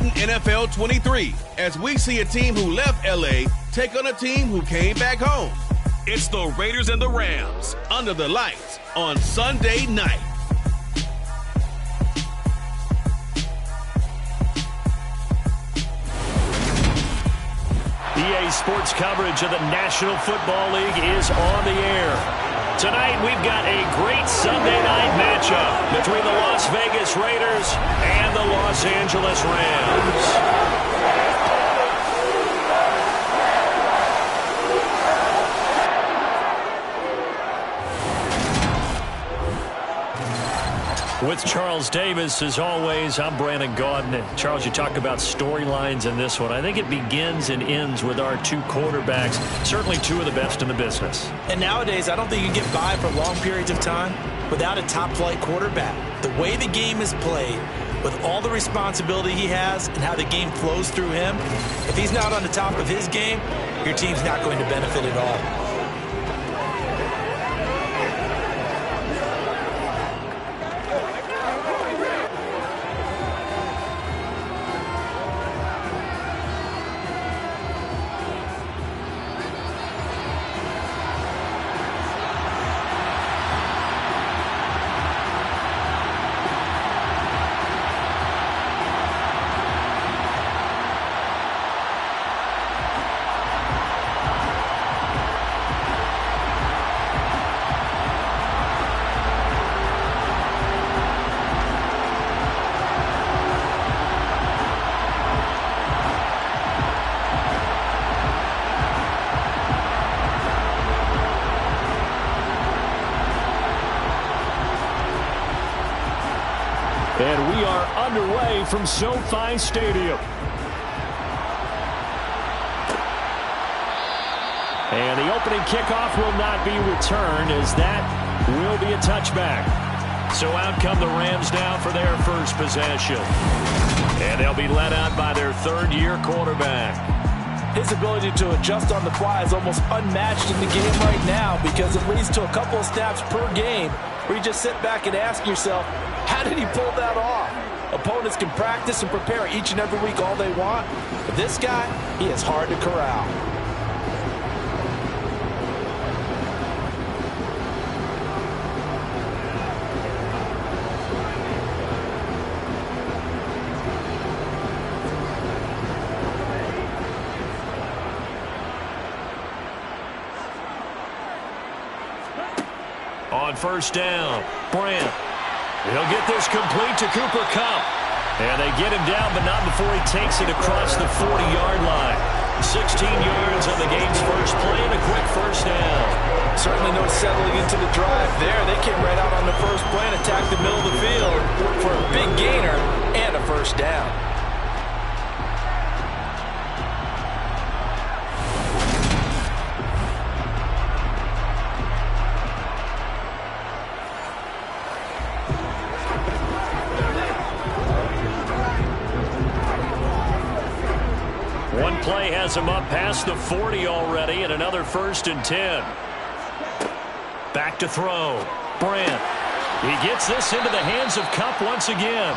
Madden NFL 23 as we see a team who left LA take on a team who came back home. It's the Raiders and the Rams under the lights on Sunday night. EA Sports coverage of the National Football League is on the air. Tonight, we've got a great Sunday night matchup between the Las Vegas Raiders and the Los Angeles Rams. With Charles Davis, as always, I'm Brandon Gaudin. And Charles, you talk about storylines in this one. I think it begins and ends with our two quarterbacks, certainly two of the best in the business. And nowadays, I don't think you get by for long periods of time without a top-flight quarterback. The way the game is played, with all the responsibility he has and how the game flows through him, if he's not on the top of his game, your team's not going to benefit at all. And we are underway from SoFi Stadium. And the opening kickoff will not be returned, as that will be a touchback. So out come the Rams now for their first possession. And they'll be led out by their third-year quarterback. His ability to adjust on the fly is almost unmatched in the game right now, because it leads to a couple of snaps per game where you just sit back and ask yourself, how did he pull that off? Opponents can practice and prepare each and every week all they want, but this guy, he is hard to corral. On first down, Brandt. He'll get this complete to Cooper Kupp. And they get him down, but not before he takes it across the 40-yard line. 16 yards on the game's first play and a quick first down. Certainly no settling into the drive there. They came right out on the first play and attacked the middle of the field for a big gainer and a first down. Play has him up past the 40 already, and another 1st and 10. Back to throw. Brandt. He gets this into the hands of Kupp once again.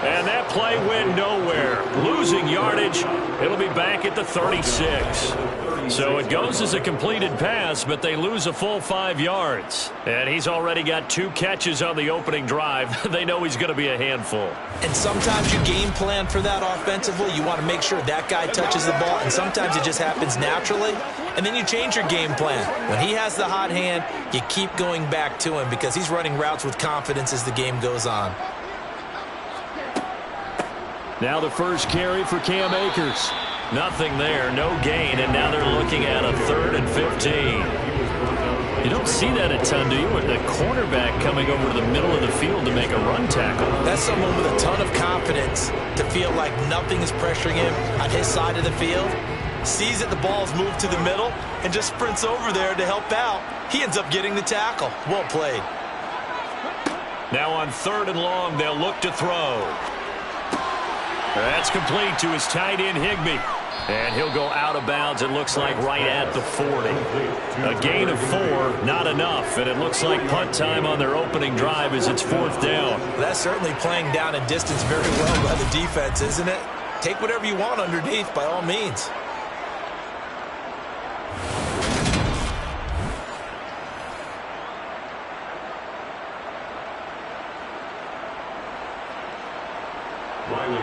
And that play went nowhere. Losing yardage. It'll be back at the 36. So it goes as a completed pass, but they lose a full 5 yards. And he's already got 2 catches on the opening drive. They know he's going to be a handful. And sometimes you game plan for that offensively. You want to make sure that guy touches the ball, and sometimes it just happens naturally. And then you change your game plan. When he has the hot hand, you keep going back to him because he's running routes with confidence as the game goes on. Now the first carry for Cam Akers. Nothing there, no gain, and now they're looking at a 3rd and 15. You don't see that a ton, do you, with the cornerback coming over to the middle of the field to make a run tackle? That's someone with a ton of confidence to feel like nothing is pressuring him on his side of the field. Sees that the ball's moved to the middle and just sprints over there to help out. He ends up getting the tackle. Well played. Now on 3rd and long, they'll look to throw. That's complete to his tight end, Higbee. And he'll go out of bounds, it looks like, right at the 40. A gain of 4, not enough. And it looks like punt time on their opening drive as it's 4th down. That's certainly playing down a distance very well by the defense, isn't it? take whatever you want underneath by all means.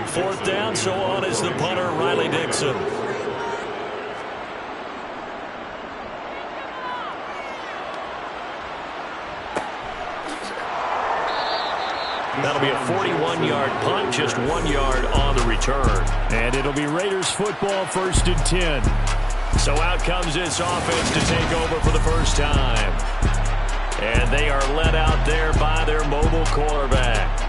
Fourth down, so on is the punter, Riley Dixon. That'll be a 41-yard punt, just 1 yard on the return. And it'll be Raiders football, 1st and 10. So out comes this offense to take over for the first time. And they are led out there by their mobile quarterback.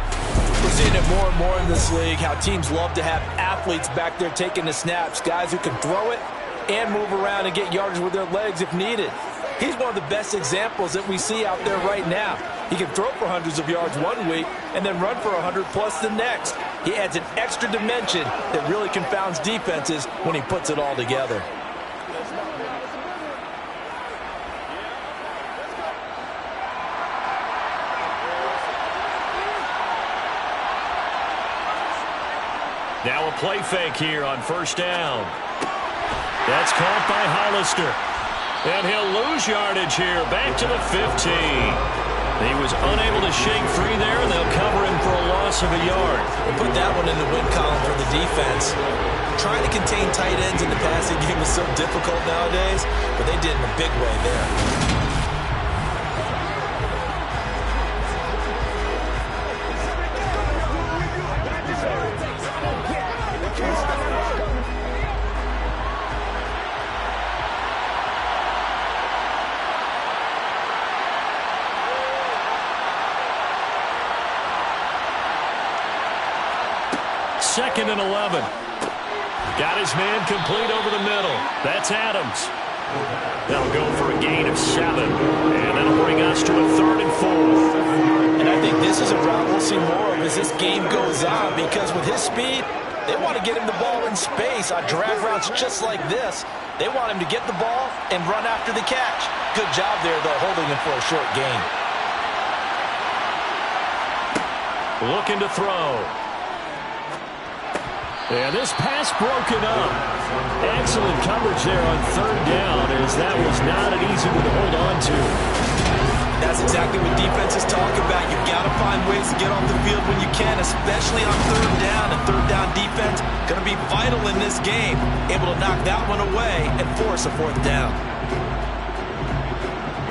We're seeing it more and more in this league, how teams love to have athletes back there taking the snaps, guys who can throw it and move around and get yards with their legs if needed. He's one of the best examples that we see out there right now. He can throw for hundreds of yards one week and then run for 100+ the next. He adds an extra dimension that really confounds defenses when he puts it all together. Now a play fake here on first down. That's caught by Hollister. And he'll lose yardage here, back to the 15. He was unable to shake free there, and they'll cover him for a loss of a yard. We'll put that one in the win column for the defense. Trying to contain tight ends in the passing game is so difficult nowadays, but they did in a big way there. Second and 11. Got his man complete over the middle. That's Adams. That'll go for a gain of 7. And that'll bring us to a 3rd and 4. And I think this is a route we'll see more of as this game goes on, because with his speed, they want to get him the ball in space on drag routes just like this. They want him to get the ball and run after the catch. Good job there, though, holding him for a short gain. Looking to throw. And this pass broken up. Excellent coverage there on 3rd down, as that was not an easy one to hold on to. That's exactly what defenses talk about. You've got to find ways to get off the field when you can, especially on 3rd down. And 3rd down defense going to be vital in this game. Able to knock that one away and force a 4th down.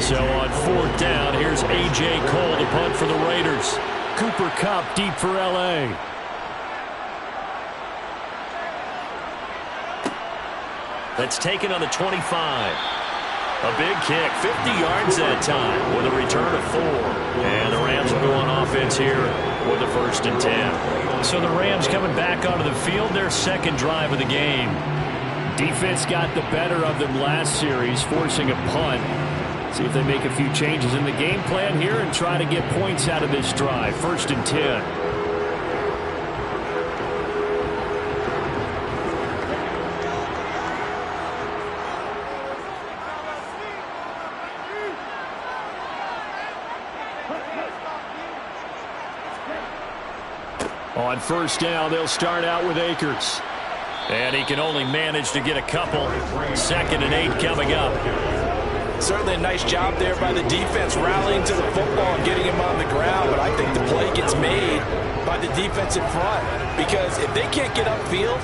So on 4th down, here's A.J. Cole to punt for the Raiders. Cooper Kupp deep for L.A. That's taken on the 25. A big kick, 50 yards that time with a return of 4. And the Rams will go on offense here with a 1st and 10. So the Rams coming back onto the field, their second drive of the game. Defense got the better of them last series, forcing a punt. See if they make a few changes in the game plan here and try to get points out of this drive. 1st and 10. On 1st down, they'll start out with Akers. And he can only manage to get a couple. 2nd and 8 coming up. Certainly a nice job there by the defense, rallying to the football and getting him on the ground. But I think the play gets made by the defense in front, because if they can't get upfield,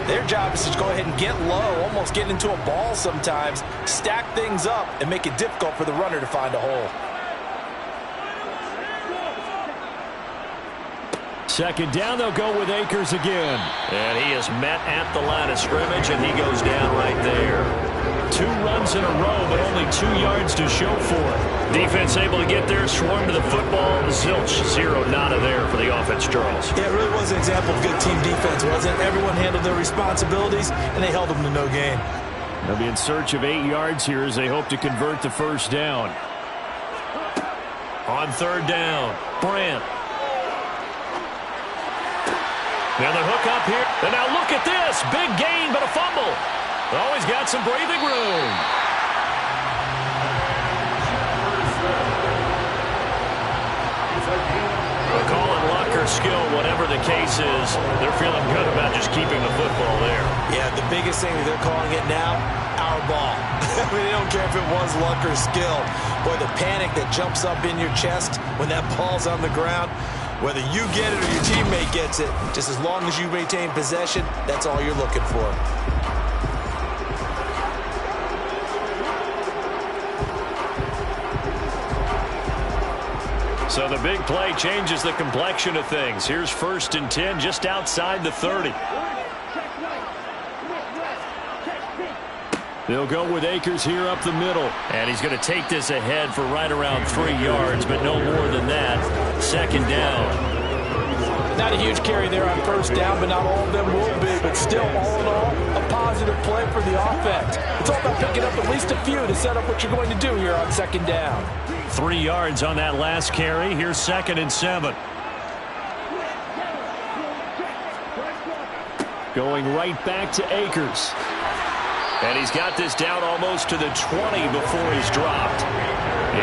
their job is to go ahead and get low, almost get into a ball sometimes, stack things up, and make it difficult for the runner to find a hole. 2nd down, they'll go with Akers again. And he is met at the line of scrimmage, and he goes down right there. 2 runs in a row, but only 2 yards to show for it. Defense able to get there, swarm to the football. Zilch, 0, nada there for the offense, Charles. Yeah, it really was an example of good team defense, wasn't it? Everyone handled their responsibilities, and they held them to no gain. They'll be in search of 8 yards here as they hope to convert the 1st down. On 3rd down, Brandt. Now the hook up here. And now look at this. Big gain, but a fumble. Always got some breathing room. We'll call it luck or skill, whatever the case is, they're feeling good about just keeping the football there. Yeah, the biggest thing that they're calling it now, our ball. I mean, they don't care if it was luck or skill. Boy, the panic that jumps up in your chest when that ball's on the ground, whether you get it or your teammate gets it, just as long as you maintain possession, that's all you're looking for. So the big play changes the complexion of things. Here's 1st and 10 just outside the 30. They'll go with Akers here up the middle. And he's going to take this ahead for right around 3 yards, but no more than that. 2nd down. Not a huge carry there on 1st down, but not all of them will be. But still, all in all, a positive play for the offense. It's all about picking up at least a few to set up what you're going to do here on 2nd down. 3 yards on that last carry. Here's 2nd and 7. Going right back to Akers. And he's got this down almost to the 20 before he's dropped.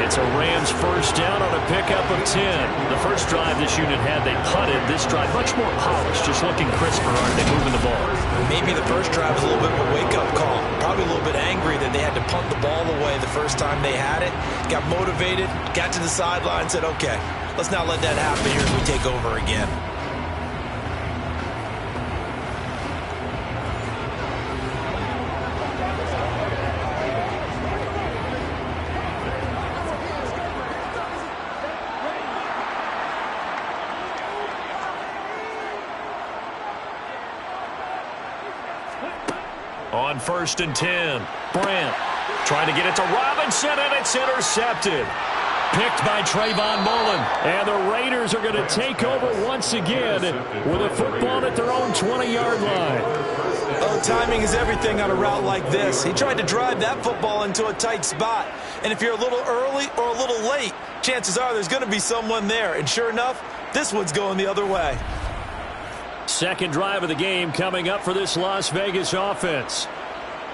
It's a Rams 1st down on a pickup of 10. The first drive this unit had, they punted. This drive much more polished, just looking crisper, aren't they, moving the ball? Maybe the first drive was a little bit of a wake-up call. Probably a little bit angry that they had to punt the ball away the first time they had it. Got motivated, got to the sideline, said, okay, let's not let that happen here as we take over again. On 1st and 10, Brandt trying to get it to Robinson, and it's intercepted. Picked by Trayvon Mullen. And the Raiders are going to take over once again with a football at their own 20-yard line. Oh, timing is everything on a route like this. He tried to drive that football into a tight spot. And if you're a little early or a little late, chances are there's going to be someone there. And sure enough, this one's going the other way. 2nd drive of the game coming up for this Las Vegas offense.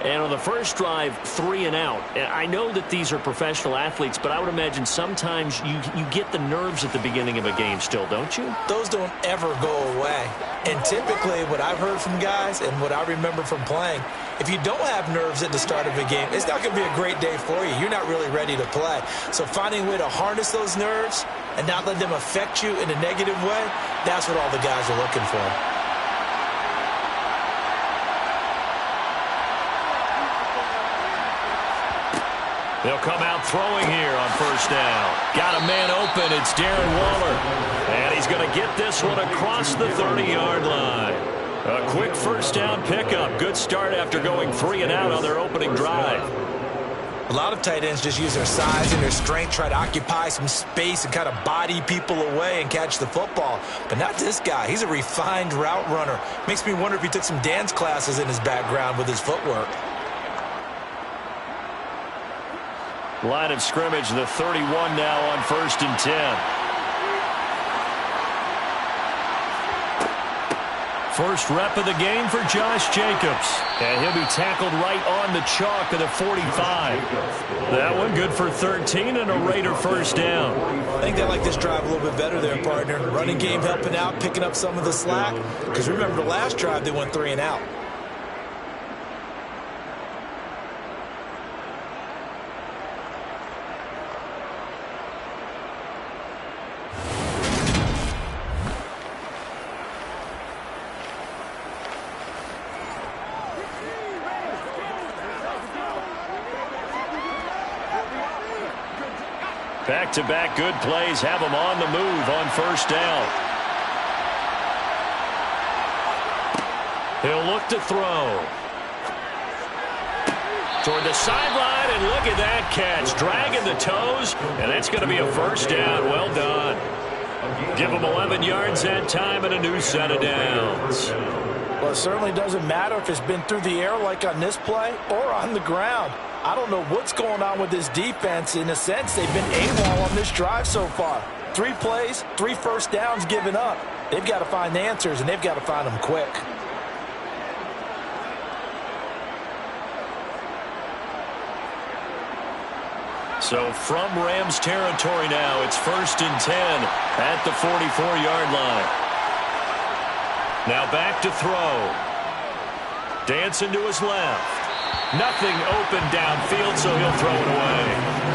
And on the first drive, 3 and out. I know that these are professional athletes, but I would imagine sometimes you get the nerves at the beginning of a game still, don't you? Those don't ever go away. And typically what I've heard from guys and what I remember from playing, if you don't have nerves at the start of a game, it's not going to be a great day for you. You're not really ready to play. So finding a way to harness those nerves and not let them affect you in a negative way, that's what all the guys are looking for. They'll come out throwing here on 1st down. Got a man open. It's Darren Waller. And he's going to get this one across the 30-yard line. A quick 1st down pickup. Good start after going 3 and out on their opening drive. A lot of tight ends just use their size and their strength, try to occupy some space and kind of body people away and catch the football. But not this guy. He's a refined route runner. Makes me wonder if he took some dance classes in his background with his footwork. Line of scrimmage, the 31 now on 1st and 10. First rep of the game for Josh Jacobs. And he'll be tackled right on the chalk of the 45. That one good for 13 and a Raider 1st down. I think they like this drive a little bit better there, partner. Running game helping out, picking up some of the slack. Because remember the last drive, they went 3 and out. Back-to-back good plays have them on the move on 1st down. He'll look to throw. Toward the sideline, and look at that catch. Dragging the toes, and that's going to be a 1st down. Well done. Give them 11 yards that time and a new set of downs. Well, it certainly doesn't matter if it's been through the air like on this play or on the ground. I don't know what's going on with this defense. In a sense, they've been AWOL on this drive so far. 3 plays, 3 1st downs given up. They've got to find the answers, and they've got to find them quick. So from Rams territory now, it's 1st and 10 at the 44-yard line. Now back to throw. Dancing to his left. Nothing open downfield, so he'll throw it away.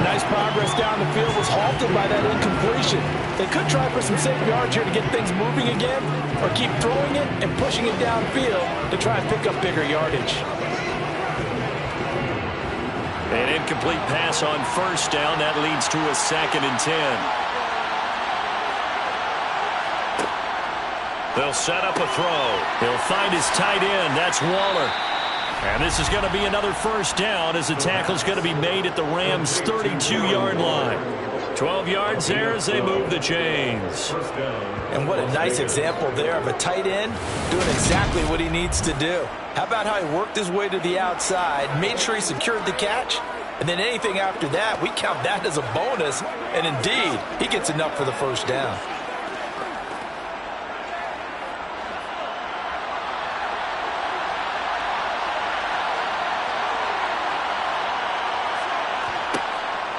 Nice progress down the field, was halted by that incompletion. They could try for some safe yards here to get things moving again, or keep throwing it and pushing it downfield to try and pick up bigger yardage. An incomplete pass on first down. That leads to a 2nd and 10. They'll set up a throw. He'll find his tight end. That's Waller. And this is going to be another first down as the tackle's going to be made at the Rams' 32-yard line. 12 yards there as they move the chains. And what a nice example there of a tight end doing exactly what he needs to do. How about how he worked his way to the outside, made sure he secured the catch, and then anything after that, we count that as a bonus. And indeed, he gets enough for the first down.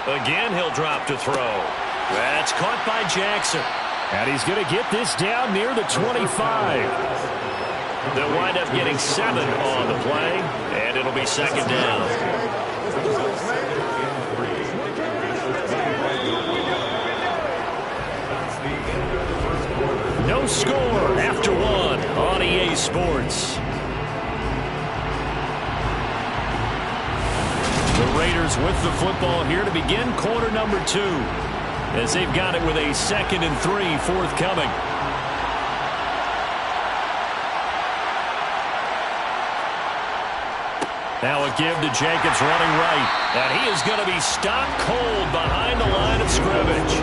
Again, he'll drop to throw. That's caught by Jackson. And he's going to get this down near the 25. They'll wind up getting 7 on the play, and it'll be 2nd down. No score after 1 on EA Sports. The Raiders with the football here to begin quarter number 2, as they've got it with a 2nd and 3 forthcoming. Now a give to Jacobs running right. And he is going to be stopped cold behind the line of scrimmage.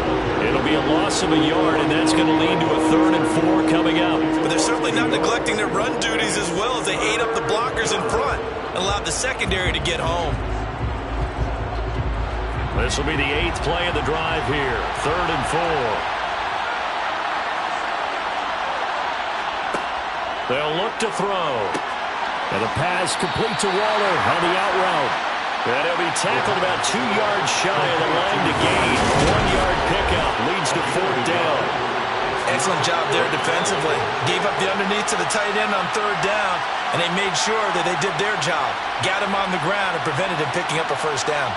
It'll be a loss of a yard, and that's going to lead to a 3rd and 4 coming up. But they're certainly not neglecting their run duties as well, as they ate up the blockers in front and allowed the secondary to get home. This will be the 8th play of the drive here. 3rd and 4. They'll look to throw. And a pass complete to Waller on the out route. And he'll be tackled about 2 yards shy of the line to gain. 1-yard pickup leads to 4th down. Excellent job there defensively. Gave up the underneath to the tight end on 3rd down, and they made sure that they did their job. Got him on the ground and prevented him picking up a first down.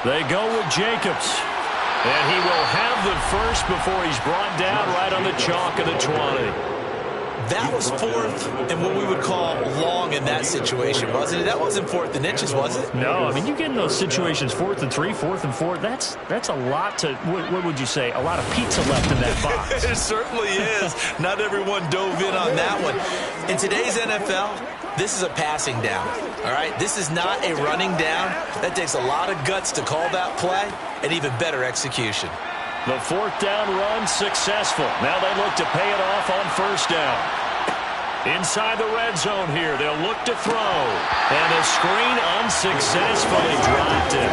They go with Jacobs. And he will have the first before he's brought down right on the chalk of the 20. That was 4th and what we would call long in that situation, wasn't it? That wasn't 4th and inches, was it? No, I mean, you get in those situations 4th and 3, 4th and 4. That's a lot to, what would you say, a lot of pizza left in that box. It certainly is. Not everyone dove in on that one. In today's NFL, this is a passing down, all right? This is not a running down. That takes a lot of guts to call that play and even better execution. The 4th down run successful. Now they look to pay it off on 1st down. Inside the red zone here, they'll look to throw. And a screen unsuccessfully dropped it.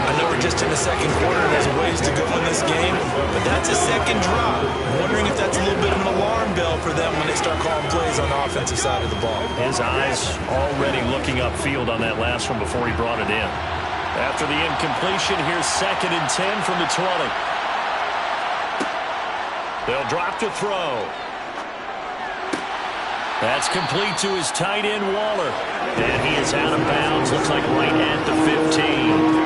I know we're just in the 2nd quarter and there's ways to go in this game, but that's a 2nd drop. I'm wondering if that's a little bit of an alarm bell for them when they start calling plays on the offensive side of the ball. His eyes already looking upfield on that last one before he brought it in. After the incompletion, here's 2nd and 10 from the 20. They'll drop to throw. That's complete to his tight end, Waller. And he is out of bounds. Looks like right at the 15.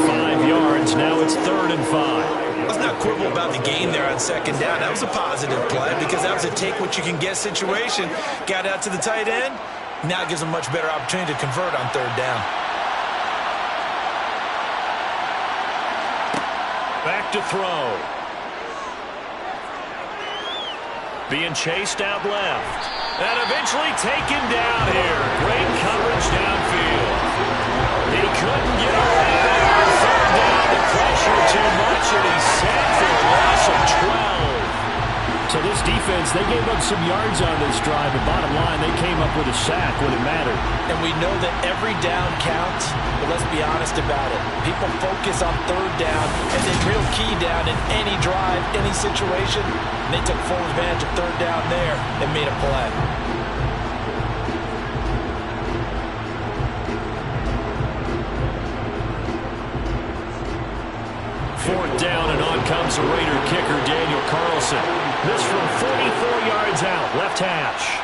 5 yards. Now it's 3rd and 5. Let's not quibble about the gain there on 2nd down. That was a positive play because that was a take-what-you-can-get situation. Got out to the tight end. Now it gives them a much better opportunity to convert on 3rd down. Back to throw. Being chased out left. And eventually taken down here. Great coverage downfield. He couldn't get away there. 3rd down, the pressure too much, and he's set for a loss of 12. So this defense, they gave up some yards on this drive, but bottom line, they came up with a sack when it mattered. And we know that every down counts, but let's be honest about it. People focus on third down as a real key down in any drive, any situation. And they took full advantage of third down there and made a play. Fourth down, and on comes the Raider kicker, Daniel Carlson. This from 44 yards out, left hash.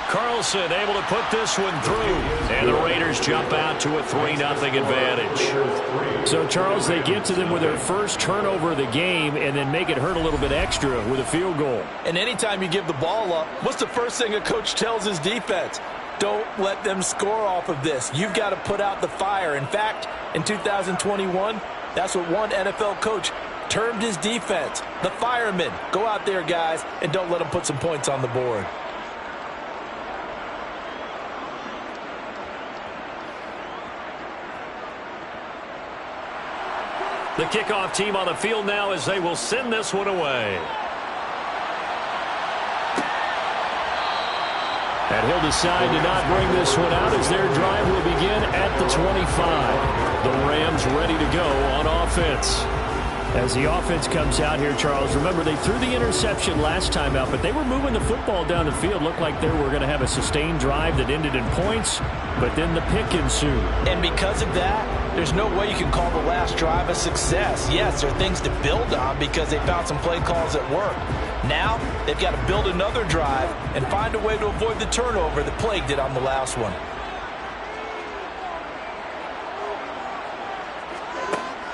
Carlson able to put this one through, and the Raiders jump out to a 3-0 advantage. So, Charles, they get to them with their first turnover of the game and then make it hurt a little bit extra with a field goal. And anytime you give the ball up, what's the first thing a coach tells his defense? Don't let them score off of this. You've got to put out the fire. In fact, in 2021, that's what one NFL coach termed his defense, the firemen. Go out there, guys, and don't let them put some points on the board. The kickoff team on the field now as they will send this one away. And he'll decide to not bring this one out as their drive will begin at the 25. The Rams ready to go on offense. As the offense comes out here, Charles, remember they threw the interception last time out, but they were moving the football down the field. Looked like they were going to have a sustained drive that ended in points, but then the pick ensued. And because of that, there's no way you can call the last drive a success. Yes, there are things to build on because they found some play calls that work. Now, they've got to build another drive and find a way to avoid the turnover that plagued it on the last one.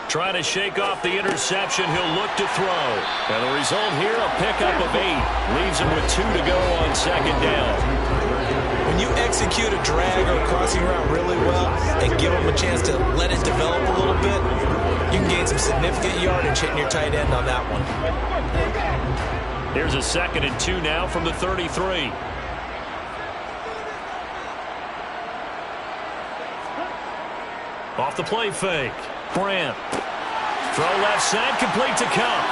Trying to shake off the interception, he'll look to throw. And the result here, a pickup of 8. Leaves him with 2 to go on second down. When you execute a drag or a crossing route really well and give them a chance to let it develop a little bit, you can gain some significant yardage hitting your tight end on that one. Here's a 2nd and 2 now from the 33. Off the play fake. Brandt. Throw left side, complete to Cup.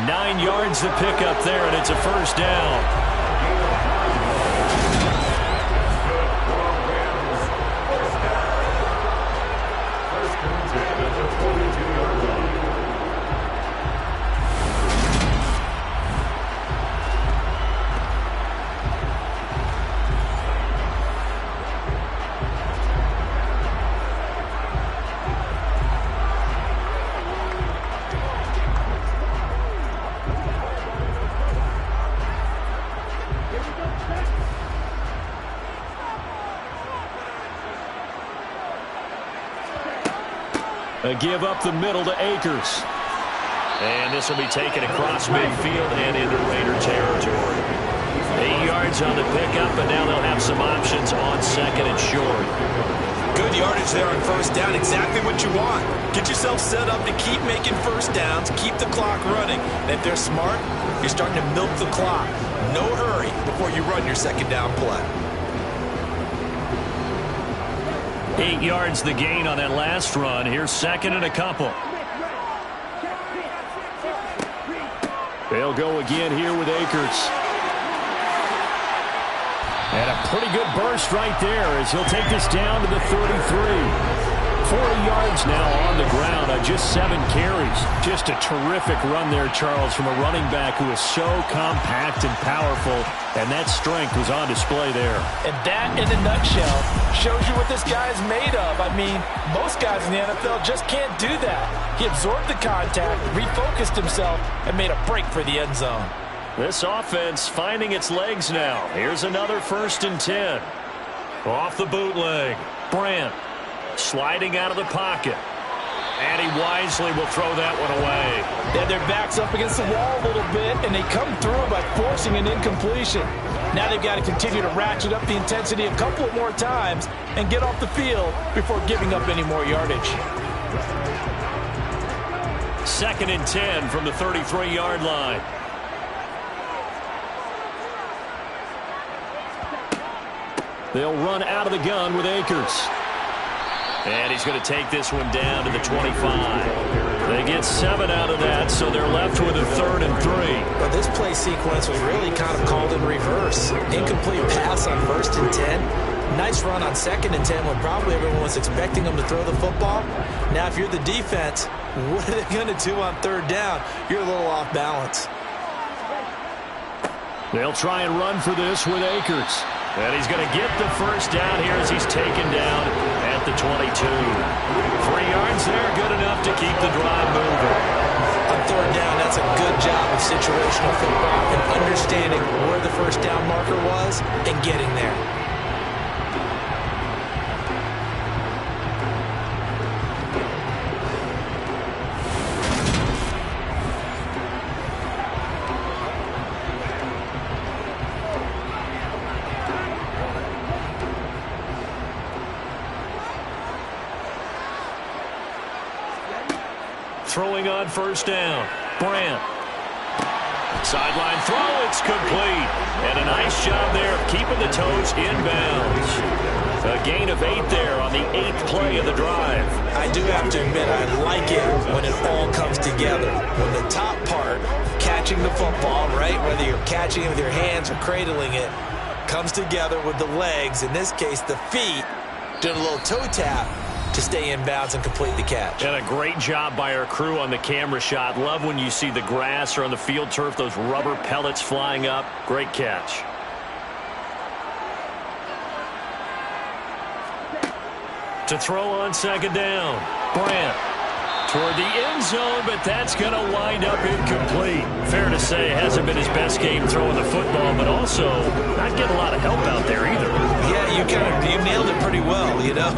9 yards to pick up there, and it's a first down. A give up the middle to Akers. And this will be taken across midfield and into Raider territory. 8 yards on the pickup, and now they'll have some options on 2nd and short. Good yardage there on first down. Exactly what you want. Get yourself set up to keep making first downs, keep the clock running. And if they're smart, you're starting to milk the clock. No hurry before you run your second down play. 8 yards the gain on that last run. Here's 2nd and a couple. They'll go again here with Akers. And a pretty good burst right there as he'll take this down to the 33. 40 yards now on the ground on just 7 carries. Just a terrific run there, Charles, from a running back who is so compact and powerful, and that strength was on display there. And that, in a nutshell, shows you what this guy is made of. I mean, most guys in the NFL just can't do that. He absorbed the contact, refocused himself, and made a break for the end zone. This offense finding its legs now. Here's another 1st and 10. Off the bootleg. Brandt sliding out of the pocket. And he wisely will throw that one away. Yeah, their back's up against the wall a little bit, and they come through by forcing an incompletion. Now they've got to continue to ratchet up the intensity a couple of more times and get off the field before giving up any more yardage. 2nd and 10 from the 33-yard line. They'll run out of the gun with Akers. And he's going to take this one down to the 25. They get 7 out of that, so they're left with a 3rd and 3. But this play sequence was really kind of called in reverse. Incomplete pass on 1st and 10. Nice run on 2nd and 10 when probably everyone was expecting them to throw the football. Now, if you're the defense, what are they going to do on 3rd down? You're a little off balance. They'll try and run for this with Akers. And he's going to get the 1st down here as he's taken down at the 22. 3 yards there, good enough to keep the drive moving. On 3rd down, that's a good job of situational football and understanding where the 1st down marker was and getting there. Throwing on 1st down. Brandt. Sideline throw. It's complete. And a nice job there of keeping the toes inbounds. A gain of 8 there on the 8th play of the drive. I do have to admit, I like it when it all comes together. When the top part, catching the football, right, whether you're catching it with your hands or cradling it, comes together with the legs, in this case the feet, doing a little toe tap to stay in bounds and complete the catch. And a great job by our crew on the camera shot. Love when you see the grass or on the field turf, those rubber pellets flying up. Great catch. To throw on 2nd down. Brandt toward the end zone, but that's going to wind up incomplete. Fair to say, it hasn't been his best game throwing the football, but also not getting a lot of help out there either. Yeah, you nailed it pretty well, you know.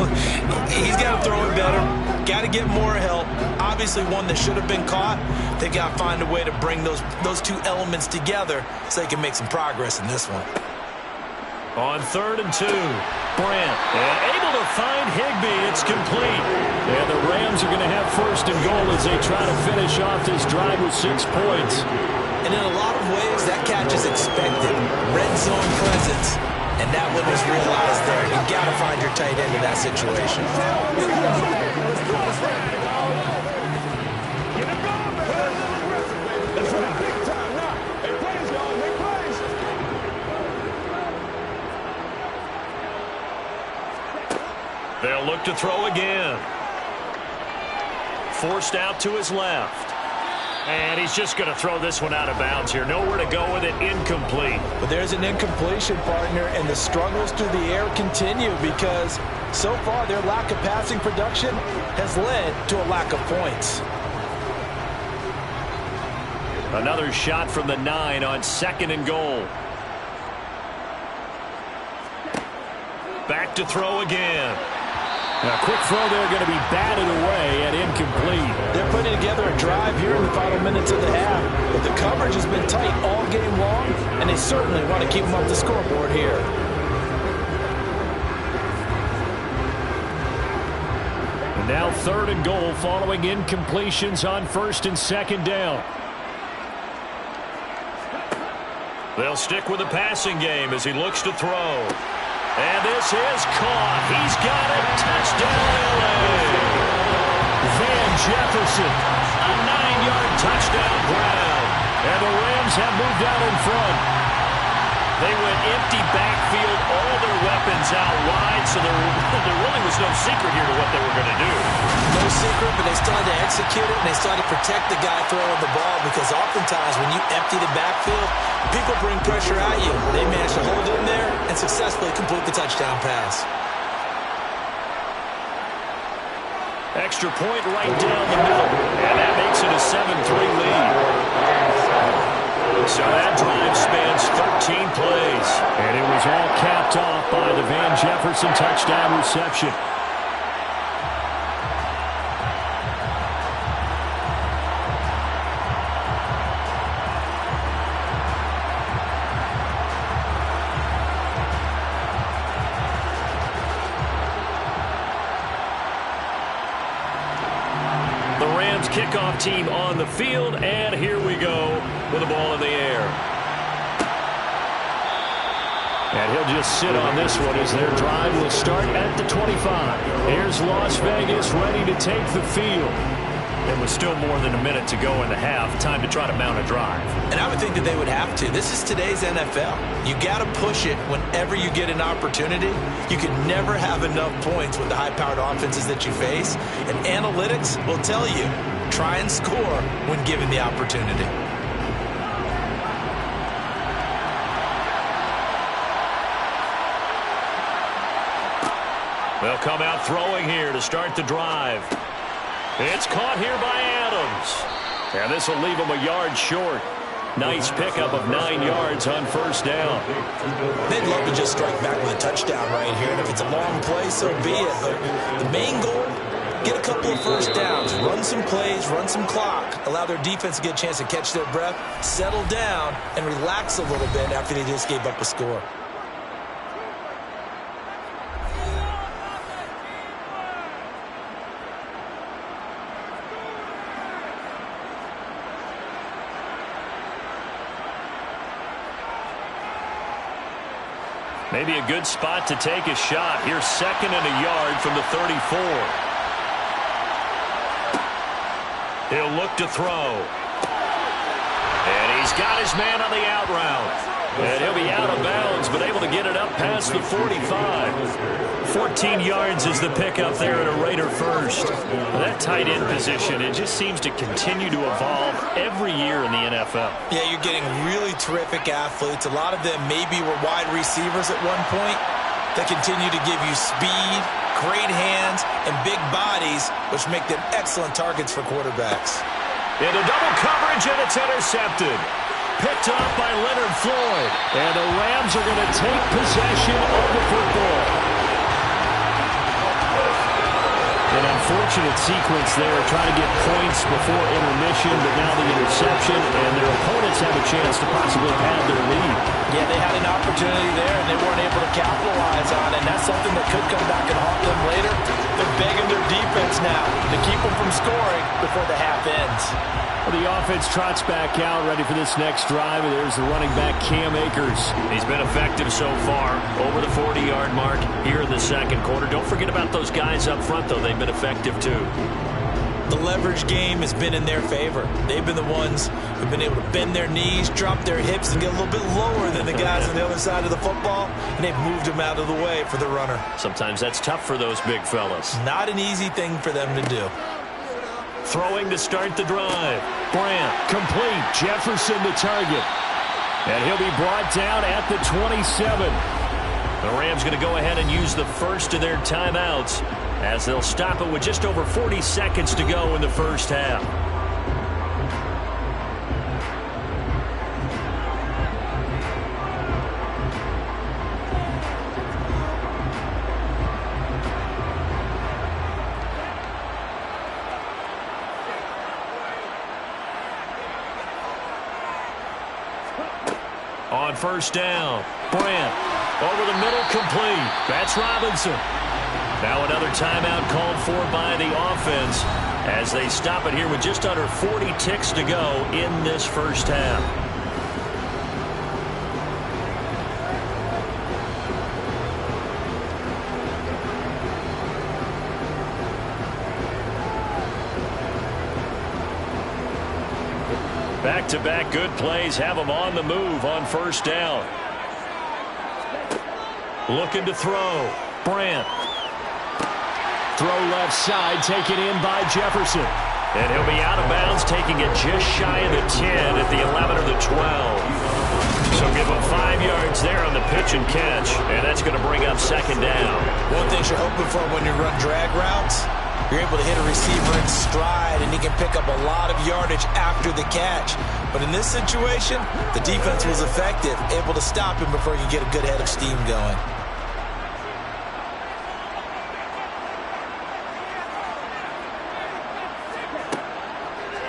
He's got to throw it better, got to get more help. Obviously one that should have been caught. They got to find a way to bring those 2 elements together so they can make some progress in this one. On 3rd and 2, Brandt able to find Higbee. It's complete. And the Rams are going to have 1st and goal as they try to finish off this drive with 6 points. And in a lot of ways, that catch is expected. Red zone presence. And that one was realized there. You got to find your tight end in that situation. They'll look to throw again. Forced out to his left. And he's just going to throw this one out of bounds here. Nowhere to go with it. Incomplete. But there's an incompletion, partner, and the struggles through the air continue because so far their lack of passing production has led to a lack of points. Another shot from the 9 on 2nd and goal. Back to throw again. A quick throw there going to be batted away and incomplete. They're putting together a drive here in the final minutes of the half. But the coverage has been tight all game long, and they certainly want to keep them up the scoreboard here. And now 3rd and goal following incompletions on 1st and 2nd down. They'll stick with the passing game as he looks to throw. And this is caught. He's got it. Touchdown, LA. Van Jefferson. A 9-yard touchdown ground. And the Rams have moved out in front. They went empty backfield, all their weapons out wide, so there really was no secret here to what they were going to do. No secret, but they still had to execute it, and they still had to protect the guy throwing the ball because oftentimes when you empty the backfield, people bring pressure at you. They managed to hold in there and successfully complete the touchdown pass. Extra point right down the middle, and that makes it a 7-3 lead. So that drive spans 13 plays. And it was all capped off by the Van Jefferson touchdown reception. Kickoff team on the field, and here we go with the ball in the air. And he'll just sit on this one as their drive will start at the 25. Here's Las Vegas ready to take the field. And with still more than a minute to go in the half, time to try to mount a drive. And I would think that they would have to. This is today's NFL. You got to push it whenever you get an opportunity. You can never have enough points with the high-powered offenses that you face. And analytics will tell you, try and score when given the opportunity. They'll come out throwing here to start the drive. It's caught here by Adams. And this will leave him a yard short. Nice pickup of 9 yards on first down. They'd love to just strike back with a touchdown right here. And if it's a long play, so be it. But the main goal, get a couple of first downs. Run some plays, run some clock. Allow their defense to get a chance to catch their breath, settle down, and relax a little bit after they just gave up a score. Maybe a good spot to take a shot. Here's 2nd and a yard from the 34. He'll look to throw. And he's got his man on the out route. And he'll be out of bounds, but able to get it up past the 45. 14 yards is the pickup there at a Raider first. That tight end position, it just seems to continue to evolve every year in the NFL. Yeah, you're getting really terrific athletes. A lot of them maybe were wide receivers at one point. They continue to give you speed, great hands, and big bodies, which make them excellent targets for quarterbacks. Into double coverage, and it's intercepted. Picked up by Leonard Floyd. And the Rams are going to take possession of the football. An unfortunate sequence there, trying to get points before intermission, but now the interception, and their opponents have a chance to possibly pad their lead. Yeah, they had an opportunity there, and they weren't able to capitalize on it, and that's something that could come back and haunt them later. They're begging their defense now to keep them from scoring before the half ends. Well, the offense trots back out, ready for this next drive, and there's the running back, Cam Akers. He's been effective so far, over the 40-yard mark here in the second quarter. Don't forget about those guys up front, though. They've been effective, too. The leverage game has been in their favor. They've been the ones who've been able to bend their knees, drop their hips, and get a little bit lower than the guys on the other side of the football, and they've moved them out of the way for the runner. Sometimes that's tough for those big fellas. Not an easy thing for them to do. Throwing to start the drive. Brandt, complete. Jefferson the target. And he'll be brought down at the 27. The Rams going to go ahead and use the first of their timeouts as they'll stop it with just over 40 seconds to go in the first half. On first down, Brandt over the middle, complete. That's Robinson. Now another timeout called for by the offense as they stop it here with just under 40 ticks to go in this first half. Back-to-back good plays have them on the move on first down. Looking to throw. Brandt. Throw left side, taken in by Jefferson. And he'll be out of bounds, taking it just shy of the 10 at the 11 or the 12. So give him 5 yards there on the pitch and catch, and that's going to bring up second down. One thing you're hoping for when you run drag routes, you're able to hit a receiver in stride, and he can pick up a lot of yardage after the catch. But in this situation, the defense was effective, able to stop him before he could get a good head of steam going.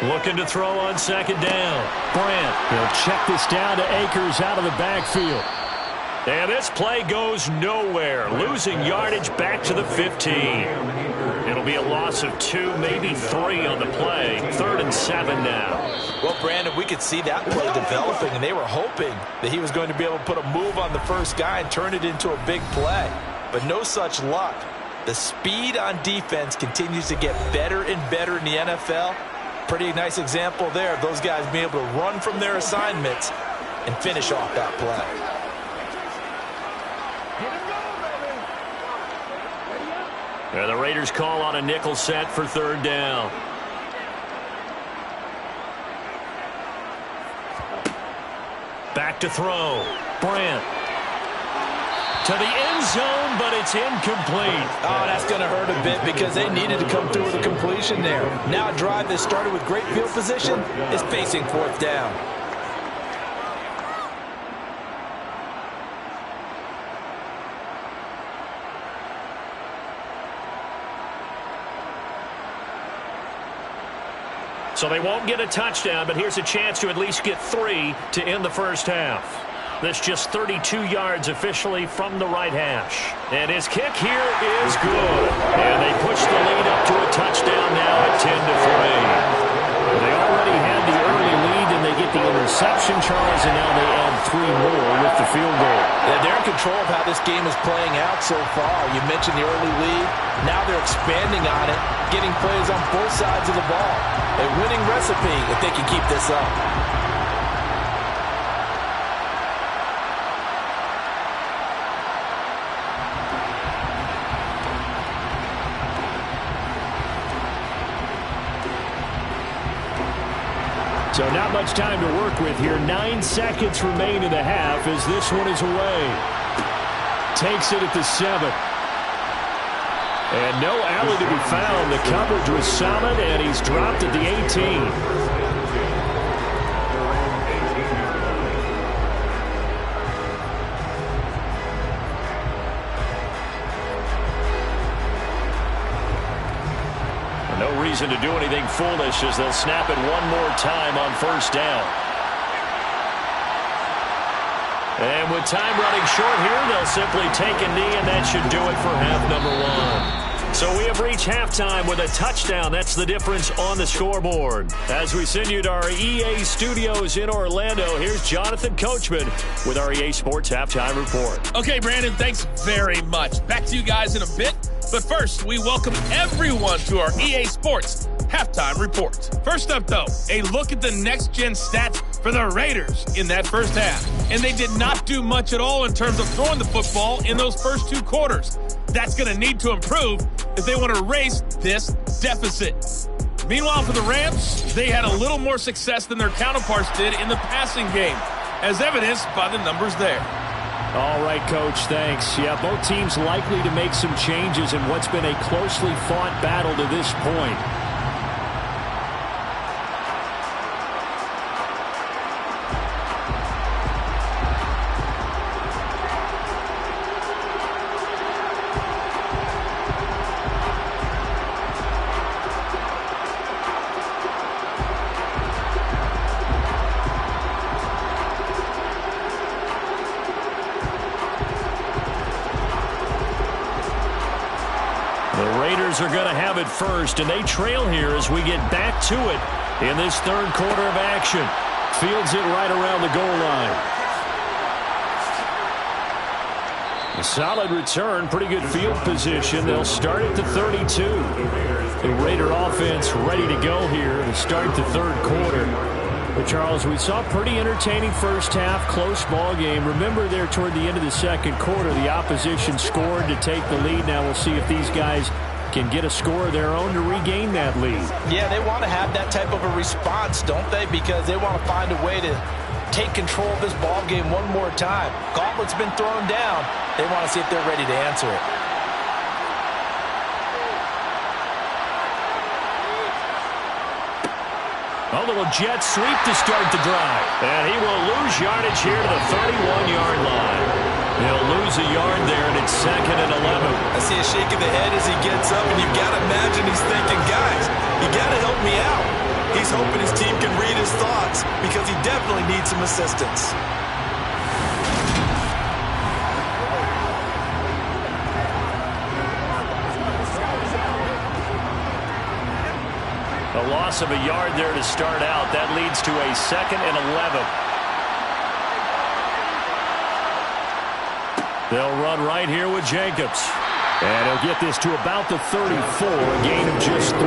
Looking to throw on second down. Brandt. He'll check this down to Akers out of the backfield. And this play goes nowhere. Losing yardage back to the 15. It'll be a loss of 2, maybe 3 on the play. 3rd and 7 now. Well, Brandon, we could see that play developing, and they were hoping that he was going to be able to put a move on the first guy and turn it into a big play. But no such luck. The speed on defense continues to get better and better in the NFL. Pretty nice example there of those guys being able to run from their assignments and finish off that play. And the Raiders call on a nickel set for third down. Back to throw. Brandt. To the end zone, but it's incomplete. Oh, that's going to hurt a bit because they needed to come through with a completion there. Now a drive that started with great field position is facing fourth down. So they won't get a touchdown, but here's a chance to at least get 3 to end the first half. That's just 32 yards officially from the right hash. And his kick here is good. And they push the lead up to a touchdown now at 10-3. They already had the early lead, and they get the interception, Charles, and now they add 3 more with the field goal. Yeah, they're in control of how this game is playing out so far. You mentioned the early lead. Now they're expanding on it, getting plays on both sides of the ball. A winning recipe if they can keep this up. So not much time to work with here. 9 seconds remain in the half as this one is away. Takes it at the 7. And no alley to be found. The coverage was solid, and he's dropped at the 18. No reason to do anything foolish as they'll snap it one more time on first down. And with time running short here, they'll simply take a knee, and that should do it for half number 1. So we have reached halftime with a touchdown. That's the difference on the scoreboard. As we send you to our EA studios in Orlando, here's Jonathan Coachman with our EA Sports Halftime Report. Okay, Brandon, thanks very much. Back to you guys in a bit. But first, we welcome everyone to our EA Sports Halftime Report. First up, though, a look at the next-gen stats for the Raiders in that first half. And they did not do much at all in terms of throwing the football in those first 2 quarters. That's going to need to improve if they want to erase this deficit. Meanwhile, for the Rams, they had a little more success than their counterparts did in the passing game, as evidenced by the numbers there. All right, Coach, thanks. Yeah, both teams likely to make some changes in what's been a closely fought battle to this point. Are going to have it first, and they trail here as we get back to it in this third quarter of action. Fields it right around the goal line. A solid return, pretty good field position. They'll start at the 32. The Raider offense ready to go here to start the third quarter. But Charles, we saw a pretty entertaining first half, close ball game. Remember there toward the end of the second quarter, the opposition scored to take the lead. Now we'll see if these guys can get a score of their own to regain that lead. Yeah, they want to have that type of a response, don't they? Because they want to find a way to take control of this ball game one more time. Gauntlet's been thrown down. They want to see if they're ready to answer it. A little jet sweep to start the drive. And he will lose yardage here to the 31-yard line. He'll lose a yard there, and it's 2nd and 11. I see a shake of the head as he gets up, and you've got to imagine he's thinking, guys, you got to help me out. He's hoping his team can read his thoughts because he definitely needs some assistance. A loss of a yard there to start out. That leads to a 2nd and 11. They'll run right here with Jacobs. And he'll get this to about the 34, a gain of just 3.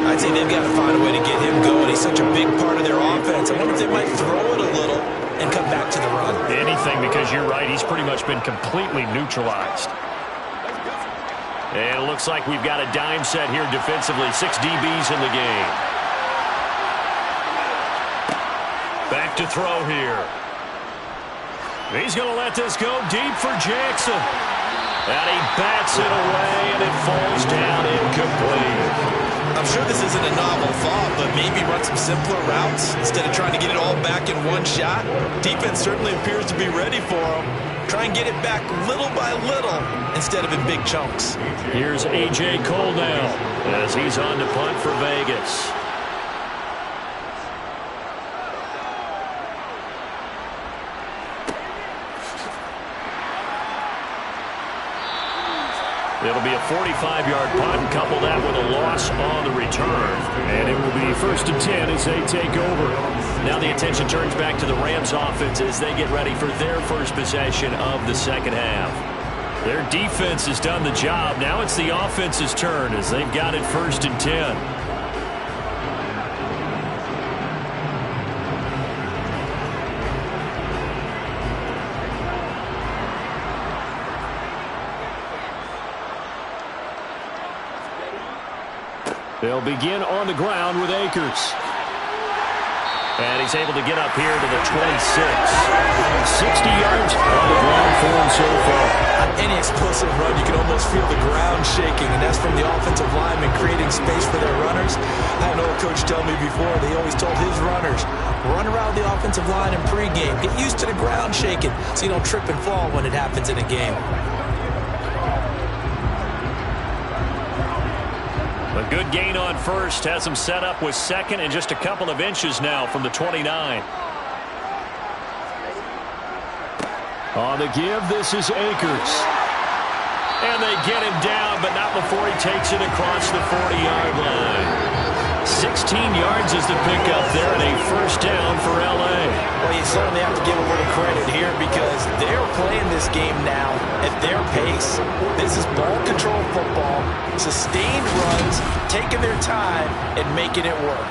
I'd say they've got to find a way to get him going. He's such a big part of their offense. I wonder if they might throw it a little and come back to the run. Anything, because you're right. He's pretty much been completely neutralized. And it looks like we've got a dime set here defensively. 6 DBs in the game. Back to throw here. He's going to let this go deep for Jackson. And he bats it away, and it falls down incomplete. I'm sure this isn't a novel thought, but maybe run some simpler routes instead of trying to get it all back in one shot. Defense certainly appears to be ready for him. Try and get it back little by little instead of in big chunks. Here's A.J. Cole now as he's on to punt for Vegas. It'll be a 45-yard punt, and couple that with a loss on the return. And it will be 1st and 10 as they take over. Now the attention turns back to the Rams offense as they get ready for their first possession of the second half. Their defense has done the job. Now it's the offense's turn as they've got it 1st and 10. They'll begin on the ground with Akers. And he's able to get up here to the 26. 60 yards on the ground for him so far. On any explosive run, you can almost feel the ground shaking, and that's from the offensive linemen creating space for their runners. I know a coach told me before, they always told his runners, run around the offensive line in pregame. Get used to the ground shaking so you don't trip and fall when it happens in a game. A good gain on first, has him set up with second and just a couple of inches now from the 29. On the give, this is Akers. And they get him down, but not before he takes it across the 40-yard line. 16 yards is the pickup there and a first down for L.A. Well, you certainly have to give a little credit here because they're playing this game now at their pace. This is ball control football, sustained runs, taking their time and making it work.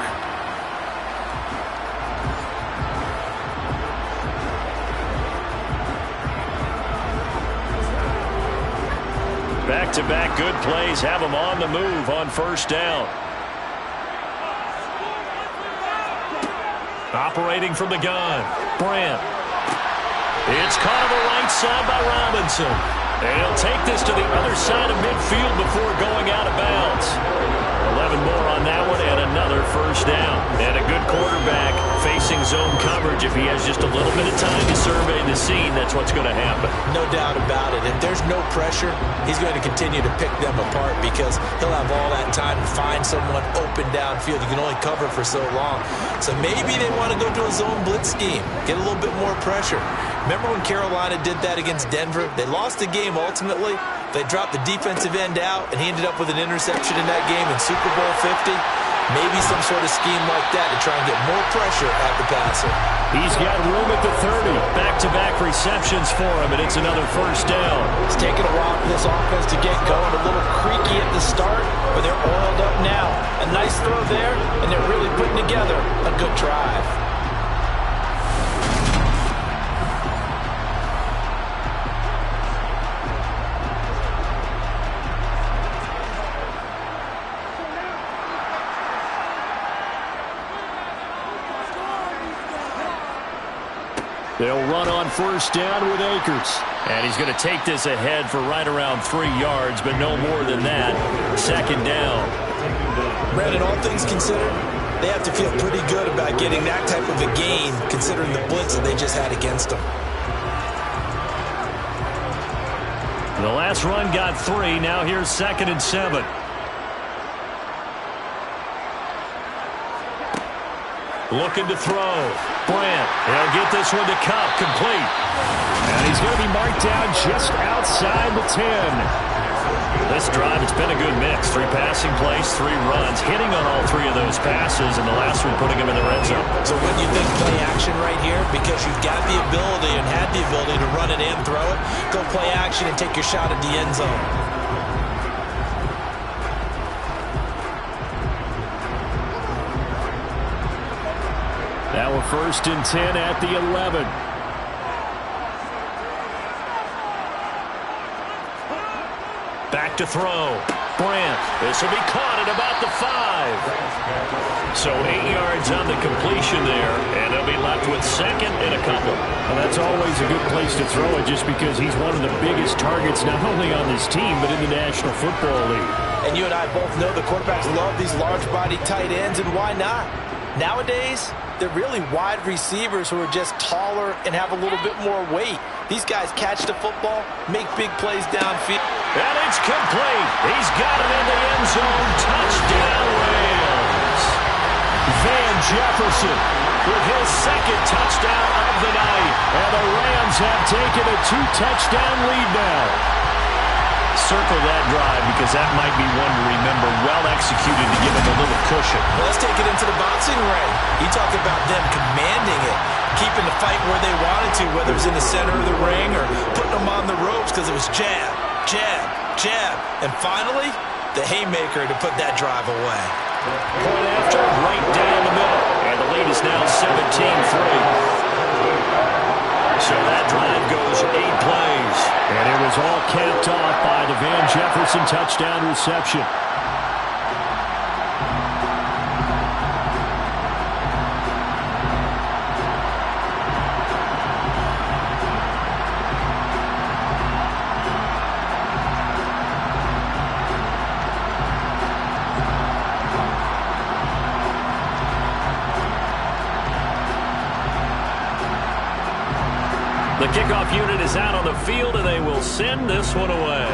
Back-to-back good plays have them on the move on first down. Operating from the gun, Brandt. It's caught on the right side by Robinson. And he'll take this to the other side of midfield before going out of bounds. 11 more on that one and another first down. And a good quarterback facing zone coverage. If he has just a little bit of time to survey the scene, that's what's going to happen. No doubt about it. If there's no pressure, he's going to continue to pick them apart because he'll have all that time to find someone open downfield. You can only cover for so long. So maybe they want to go to a zone blitz scheme, get a little bit more pressure. Remember when Carolina did that against Denver? They lost the game ultimately. They dropped the defensive end out, and he ended up with an interception in that game in Super Bowl 50. Maybe some sort of scheme like that to try and get more pressure at the passer. He's got room at the 30. Back-to-back receptions for him, and it's another first down. It's taken a while for this offense to get going. A little creaky at the start, but they're oiled up now. A nice throw there, and they're really putting together a good drive. They'll run on first down with Akers. And he's going to take this ahead for right around 3 yards, but no more than that. Second down. Brandon, all things considered, they have to feel pretty good about getting that type of a gain considering the blitz that they just had against them. The last run got 3. Now here's 2nd and 7. Looking to throw. Brandt. He'll get this one to Cup. Complete. And he's going to be marked down just outside the 10. This drive, it's been a good mix. 3 passing plays, 3 runs, hitting on all 3 of those passes, and the last one putting him in the red zone. So when you think play action right here, because you've got the ability and had the ability to run it and throw it, go play action and take your shot at the end zone. Now we're 1st and 10 at the 11. Back to throw. Brandt. This will be caught at about the 5. So 8 yards on the completion there, and they'll be left with 2nd and a couple. Well, that's always a good place to throw it just because he's one of the biggest targets not only on this team but in the National Football League. And you and I both know the quarterbacks love these large-body tight ends, and why not? Nowadays, they're really wide receivers who are just taller and have a little bit more weight. These guys catch the football, make big plays downfield. And it's complete. He's got it in the end zone. Touchdown, Rams. Van Jefferson with his 2nd touchdown of the night. And the Rams have taken a 2-touchdown lead now. Circle that drive because that might be one to remember. Well executed to give him a little cushion. Well, let's take it into the boxing ring. You talk about them commanding it, keeping the fight where they wanted to, whether it was in the center of the ring or putting them on the ropes because it was jab, jab, jab. And finally, the haymaker to put that drive away. Point after, right down the middle. And the lead is now 17-3. So that drive goes 8 plays. And it was all capped off by the Van Jefferson touchdown reception. The kickoff unit is out on the field, and they will send this one away.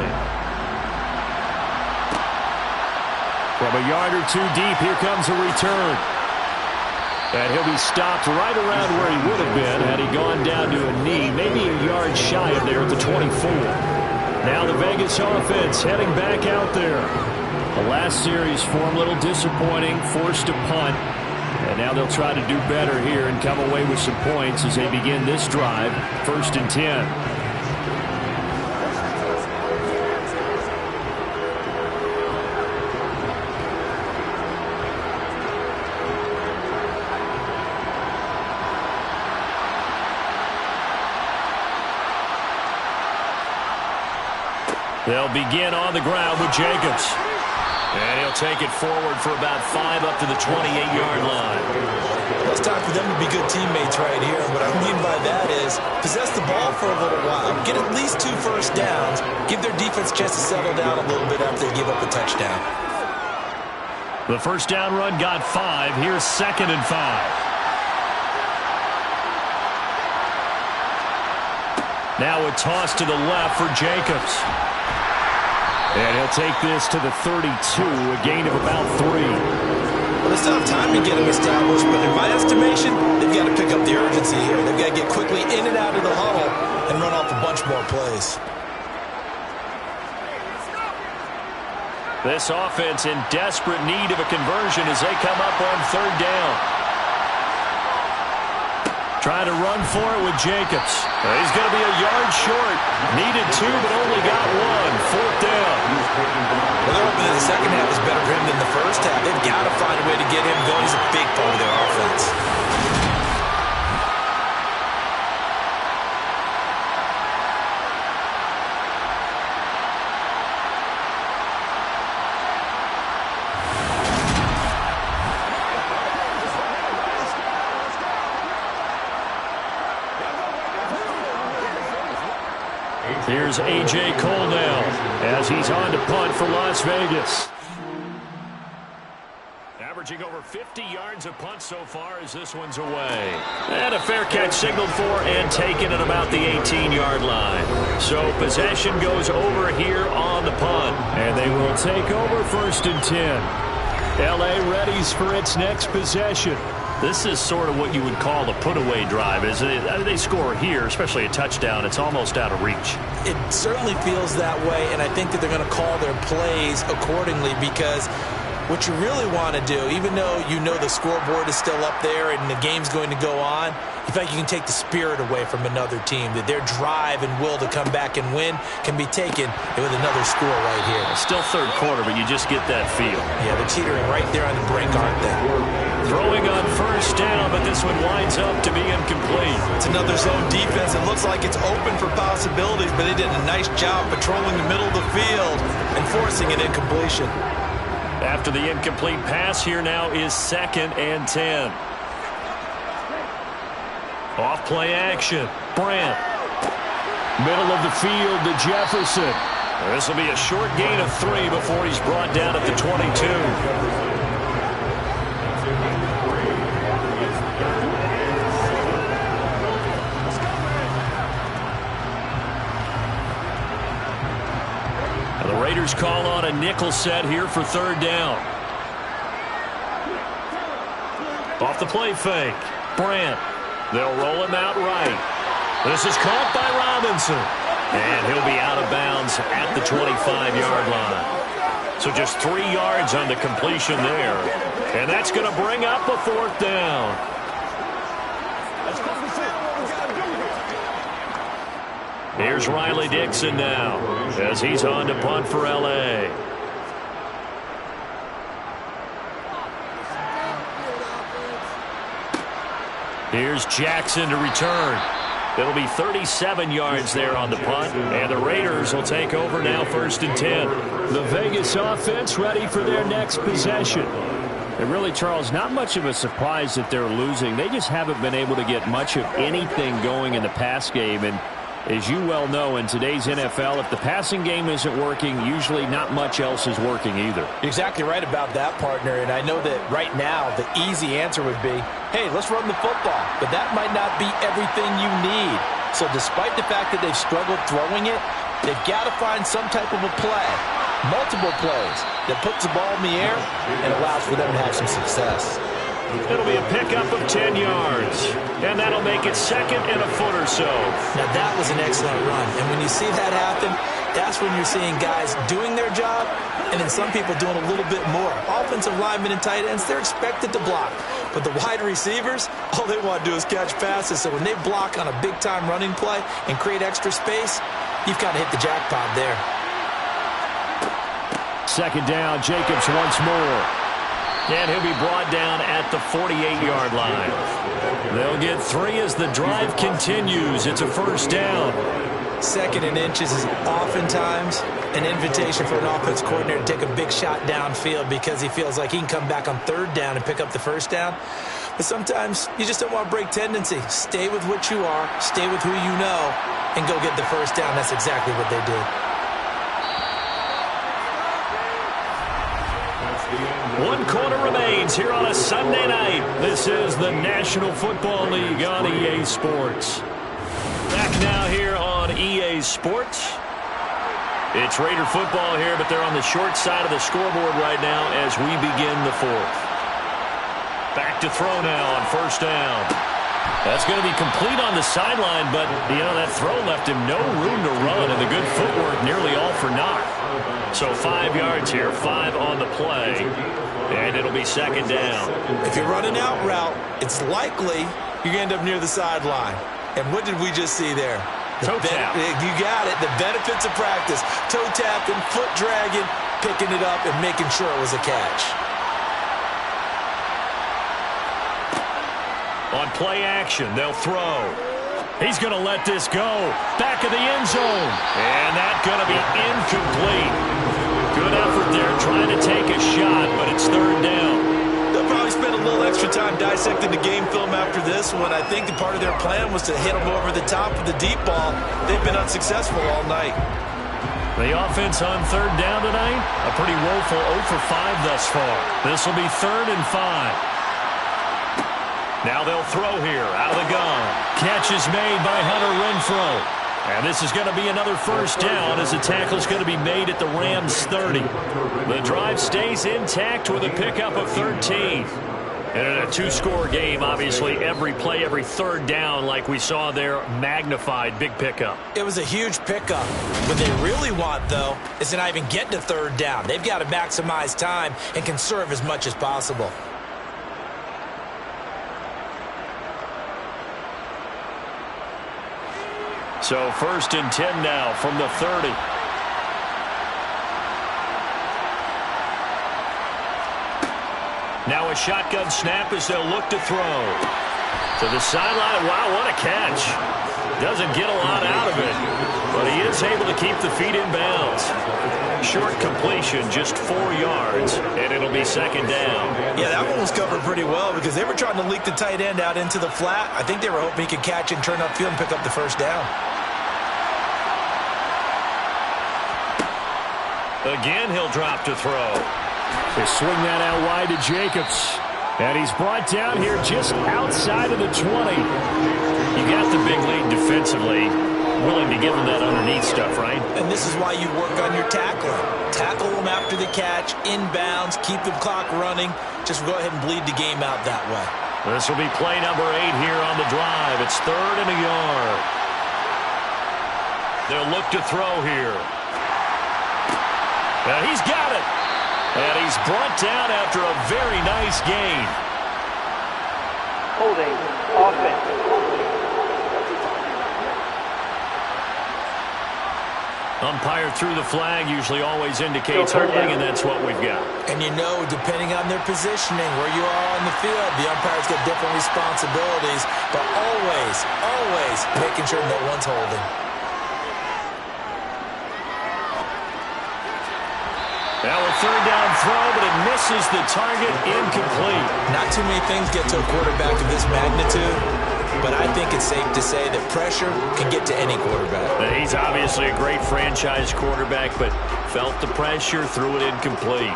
From a yard or 2 deep, here comes a return. And he'll be stopped right around where he would have been had he gone down to a knee, maybe a yard shy of there at the 24. Now the Vegas offense heading back out there. The last series for him, a little disappointing, forced a punt. And now they'll try to do better here and come away with some points as they begin this drive, 1st and 10. They'll begin on the ground with Jacobs. And he'll take it forward for about 5 up to the 28-yard line. Well, it's time for them to be good teammates right here. What I mean by that is possess the ball for a little while, get at least 2 first downs, give their defense a chance to settle down a little bit after they give up a touchdown. The first down run got 5. Here's 2nd and 5. Now a toss to the left for Jacobs. And he'll take this to the 32, a gain of about 3. Well, they still have time to get him established, but in my estimation, they've got to pick up the urgency here. They've got to get quickly in and out of the huddle and run off a bunch more plays. This offense in desperate need of a conversion as they come up on 3rd down. Trying to run for it with Jacobs. He's going to be a yard short. Needed 2, but only got 1. 4th down. Well, they're hoping that the second half is better for him than the first half. They've got to find a way to get him going. He's a big part of their offense. Here's A.J. Cole now as he's on to punt for Las Vegas. Averaging over 50 yards a punt so far as this one's away. And a fair catch signaled for and taken at about the 18-yard line. So possession goes over here on the punt. And they will take over 1st and 10. L.A. readies for its next possession. This is sort of what you would call a put-away drive, isn't it? They score here, especially a touchdown. It's almost out of reach. It certainly feels that way, and I think that they're going to call their plays accordingly, because what you really want to do, even though you know the scoreboard is still up there and the game's going to go on, you feel like you can take the spirit away from another team, that their drive and will to come back and win can be taken with another score right here. Still third quarter, but you just get that feel. Yeah, they're teetering right there on the brink, aren't they? Throwing on first down, but this one winds up to be incomplete. It's another zone defense. It looks like it's open for possibilities, but they did a nice job patrolling the middle of the field and forcing an incompletion. After the incomplete pass, here now is 2nd and 10. Off play action. Brandt. Middle of the field to Jefferson. This will be a short gain of 3 before he's brought down at the 22. The Raiders call on a nickel set here for 3rd down. Off the play fake. Brandt. They'll roll him out right. This is caught by Robinson. And he'll be out of bounds at the 25-yard line. So just 3 yards on the completion there. And that's going to bring up a 4th down. Here's Riley Dixon now as he's on to punt for L.A. Here's Jackson to return. It'll be 37 yards there on the punt, and the Raiders will take over now 1st and 10. The Vegas offense ready for their next possession. And really, Charles, not much of a surprise that they're losing. They just haven't been able to get much of anything going in the pass game. And as you well know, in today's NFL, if the passing game isn't working, usually not much else is working either. You're exactly right about that, partner. And I know that right now the easy answer would be, hey, let's run the football. But that might not be everything you need. So despite the fact that they've struggled throwing it, they've got to find some type of a play, multiple plays, that puts the ball in the air and allows for them to have some success. It'll be a pickup of 10 yards. And that'll make it 2nd and a foot or so. Now that was an excellent run. And when you see that happen, that's when you're seeing guys doing their job and then some people doing a little bit more. Offensive linemen and tight ends, they're expected to block. But the wide receivers, all they want to do is catch passes. So when they block on a big-time running play and create extra space, you've got to hit the jackpot there. 2nd down, Jacobs once more. And he'll be brought down at the 48-yard line. They'll get 3 as the drive continues. It's a 1st down. 2nd and inches is oftentimes an invitation for an offense coordinator to take a big shot downfield because he feels like he can come back on 3rd down and pick up the 1st down. But sometimes you just don't want to break tendency. Stay with what you are, stay with who you know, and go get the 1st down. That's exactly what they did. 1 quarter remains here on a Sunday night. This is the National Football League on EA Sports. Back now here on EA Sports. It's Raider football here, but they're on the short side of the scoreboard right now as we begin the 4th. Back to throw now on 1st down. That's going to be complete on the sideline, but, you know, that throw left him no room to run, and the good footwork nearly all for naught. So 5 yards here, 5 on the play, and it'll be 2nd down. If you're running out route, it's likely you're going to end up near the sideline. And what did we just see there? Toe tap. You got it. The benefits of practice. Toe tapping, foot dragging, picking it up, and making sure it was a catch. On play action, they'll throw. He's going to let this go. Back of the end zone. And that's going to be incomplete. Good effort there trying to take a shot, but it's 3rd down. They'll probably spend a little extra time dissecting the game film after this one. I think the part of their plan was to hit them over the top with the deep ball. They've been unsuccessful all night. The offense on 3rd down tonight, a pretty woeful 0 for 5 thus far. This will be 3rd and 5. Now they'll throw here out of the gun. Catch is made by Hunter Renfrow. And this is going to be another 1st down as the tackle is going to be made at the Rams 30. The drive stays intact with a pickup of 13. And in a two-score game, obviously, every play, every third down, like we saw there, magnified. Big pickup. It was a huge pickup. What they really want, though, is to not even get to third down. They've got to maximize time and conserve as much as possible. So 1st and 10 now from the 30. Now a shotgun snap as they'll look to throw. To the sideline. Wow, what a catch. Doesn't get a lot out of it, but he is able to keep the feet in bounds. Short completion, just 4 yards, and it'll be 2nd down. Yeah, that one was covered pretty well because they were trying to leak the tight end out into the flat. I think they were hoping he could catch and turn upfield and pick up the 1st down. Again, he'll drop to throw. They swing that out wide to Jacobs. And he's brought down here just outside of the 20. You got the big lead defensively. Willing to give him that underneath stuff, right? And this is why you work on your tackling. Tackle them after the catch, inbounds, keep the clock running. Just go ahead and bleed the game out that way. This will be play number 8 here on the drive. It's 3rd and a yard. They'll look to throw here. And he's got it. And he's brought down after a very nice gain. Holding offense. Umpire threw the flag, usually always indicates holding, and that's what we've got. And you know, depending on their positioning, where you are on the field, the umpire's got different responsibilities, but always making sure no one's holding. Now a 3rd down throw, but it misses the target, incomplete. Not too many things get to a quarterback of this magnitude, but I think it's safe to say that pressure can get to any quarterback. He's obviously a great franchise quarterback, but felt the pressure, threw it incomplete.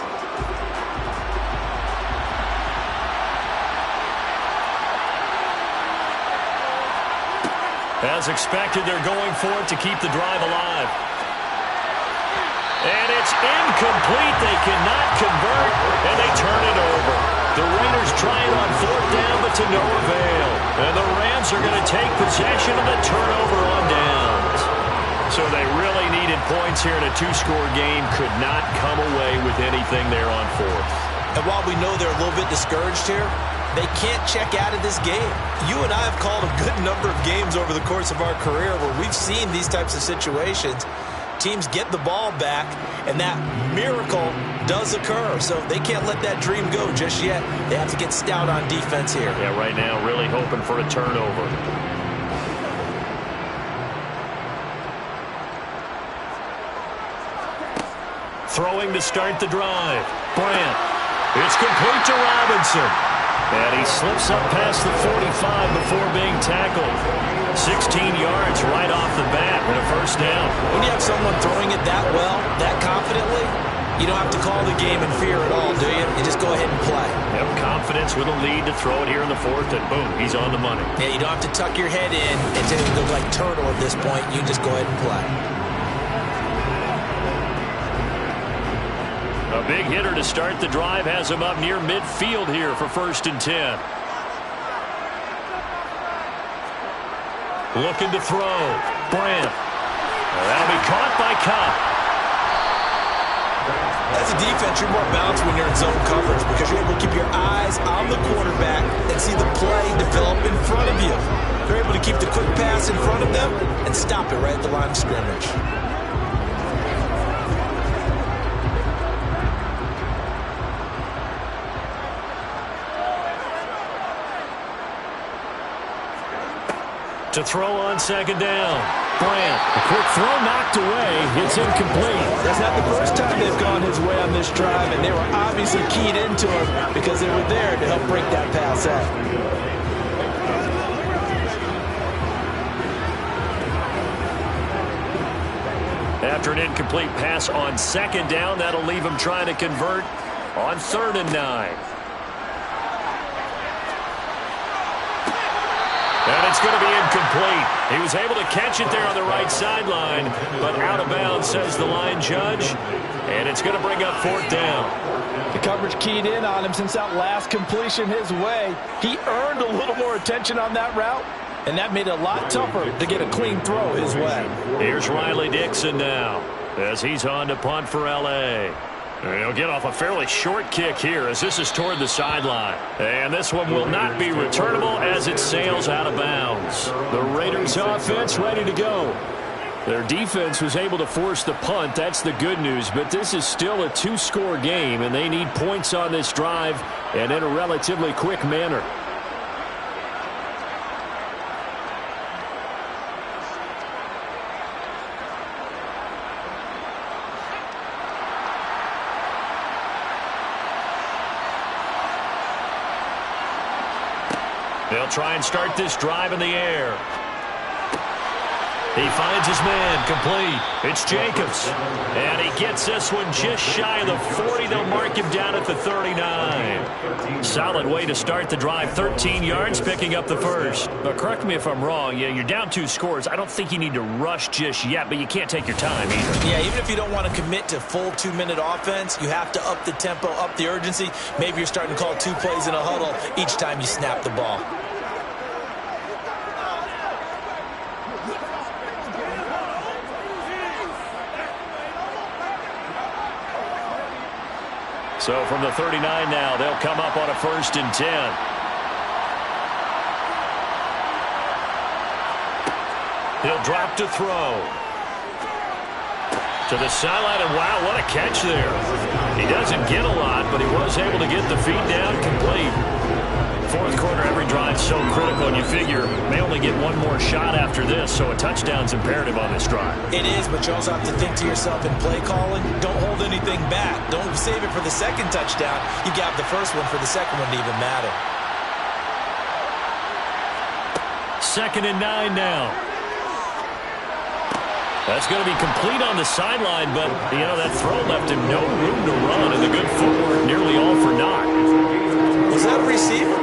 As expected, they're going for it to keep the drive alive. And it's incomplete. They cannot convert, and they turn it over. The Raiders trying on 4th down, but to no avail. And the Rams are going to take possession of the turnover on downs. So they really needed points here in a 2-score game. Could not come away with anything there on 4th. And while we know they're a little bit discouraged here, they can't check out of this game. You and I have called a good number of games over the course of our career where we've seen these types of situations. Teams get the ball back, and that miracle does occur. So they can't let that dream go just yet. They have to get stout on defense here. Yeah, right now really hoping for a turnover. Throwing to start the drive. Bryant. It's complete to Robinson. And he slips up past the 45 before being tackled. 16 yards right off the bat and a 1st down. When you have someone throwing it that well, that confidently, you don't have to call the game in fear at all, do you? You just go ahead and play. Yep, confidence with a lead to throw it here in the 4th, and boom, he's on the money. Yeah, you don't have to tuck your head in and to look like turtle at this point. You just go ahead and play. A big hitter to start the drive has him up near midfield here for 1st and 10. Looking to throw. Bryant. That'll be caught by Cup. As a defense, you're more balanced when you're in zone coverage because you're able to keep your eyes on the quarterback and see the play develop in front of you. You're able to keep the quick pass in front of them and stop it right at the line of scrimmage. To throw on 2nd down. Bryant. A quick throw knocked away. It's incomplete. That's not the first time they've gone his way on this drive, and they were obviously keyed into him because they were there to help break that pass out. After an incomplete pass on 2nd down, that'll leave him trying to convert on 3rd and 9. And it's going to be incomplete. He was able to catch it there on the right sideline, but out of bounds, says the line judge. And it's going to bring up 4th down. The coverage keyed in on him since that last completion his way. He earned a little more attention on that route, and that made it a lot tougher to get a clean throw his way. Here's Riley Dixon now as he's on to punt for L.A. He'll get off a fairly short kick here as this is toward the sideline. And this one will not be returnable as it sails out of bounds. The Raiders offense ready to go. Their defense was able to force the punt. That's the good news. But this is still a 2-score game, and they need points on this drive and in a relatively quick manner. They'll try and start this drive in the air. He finds his man, complete. It's Jacobs. And he gets this one just shy of the 40. They'll mark him down at the 39. Solid way to start the drive. 13 yards, picking up the first. But correct me if I'm wrong. Yeah, you're down 2 scores. I don't think you need to rush just yet, but you can't take your time either. Yeah, even if you don't want to commit to full 2-minute offense, you have to up the tempo, up the urgency. Maybe you're starting to call 2 plays in a huddle each time you snap the ball. So from the 39 now, they'll come up on a 1st and 10. He'll drop to throw. To the sideline, and wow, what a catch there. He doesn't get a lot, but he was able to get the feet down complete. 4th quarter, every drive so critical, and you figure may only get one more shot after this, so a touchdown's imperative on this drive. It is, but you also have to think to yourself in play calling, don't hold anything back. Don't save it for the second touchdown. You got the first one for the second one to even matter. 2nd and 9 now. That's going to be complete on the sideline, but, you know, that throw left him no room to run, and the good footwork nearly all for naught. Was that a receiver?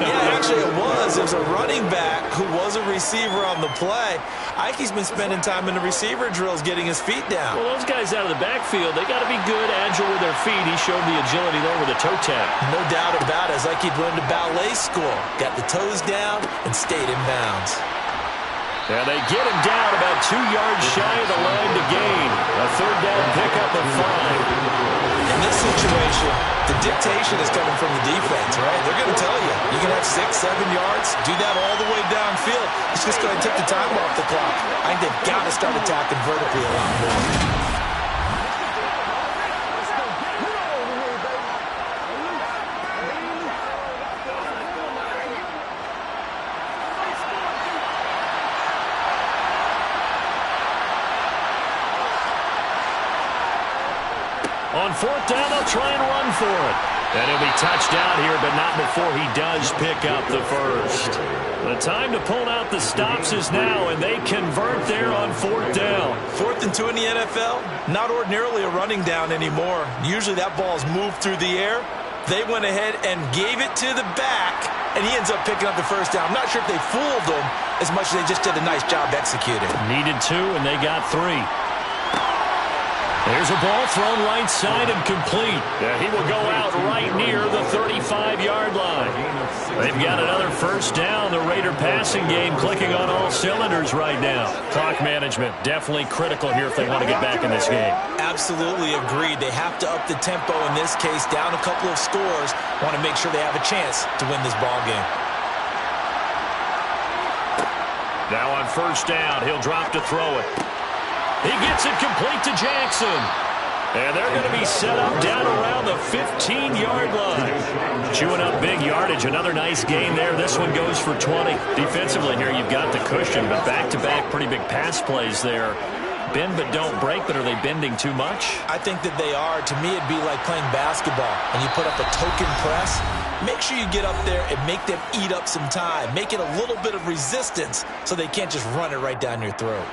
Yeah, actually it was. It was a running back who was a receiver on the play. Ike's been spending time in the receiver drills getting his feet down. Well, those guys out of the backfield, they got to be good, agile with their feet. He showed the agility there with a toe tap. No doubt about it. It's like he'd learned to ballet school. Got the toes down and stayed in bounds. And they get him down about 2 yards shy of the line to gain. A 3rd down pickup of 5. In this situation, the dictation is coming from the defense, right? They're going to tell you, you can have 6, 7 yards, do that all the way downfield. It's just going to take the time off the clock. I think they've got to start attacking vertically a lot more. On 4th down, they'll try and run for it. And he'll be touched out here, but not before he does pick up the first. The time to pull out the stops is now, and they convert there on 4th down. 4th and 2 in the NFL, not ordinarily a running down anymore. Usually that ball's moved through the air. They went ahead and gave it to the back, and he ends up picking up the first down. I'm not sure if they fooled him as much as they just did a nice job executing. Needed 2, and they got 3. There's a ball thrown right side and complete. He will go out right near the 35-yard line. They've got another first down. The Raider passing game clicking on all cylinders right now. Clock management definitely critical here if they want to get back in this game. Absolutely agreed. They have to up the tempo in this case, down a couple of scores. Want to make sure they have a chance to win this ball game. Now on first down, he'll drop to throw it. He gets it complete to Jackson. And they're going to be set up down around the 15-yard line. Chewing up big yardage. Another nice gain there. This one goes for 20. Defensively here, you've got the cushion, but back-to-back pretty big pass plays there. Bend but don't break, but are they bending too much? I think that they are. To me, it'd be like playing basketball. When you put up a token press, make sure you get up there and make them eat up some time. Make it a little bit of resistance so they can't just run it right down your throat.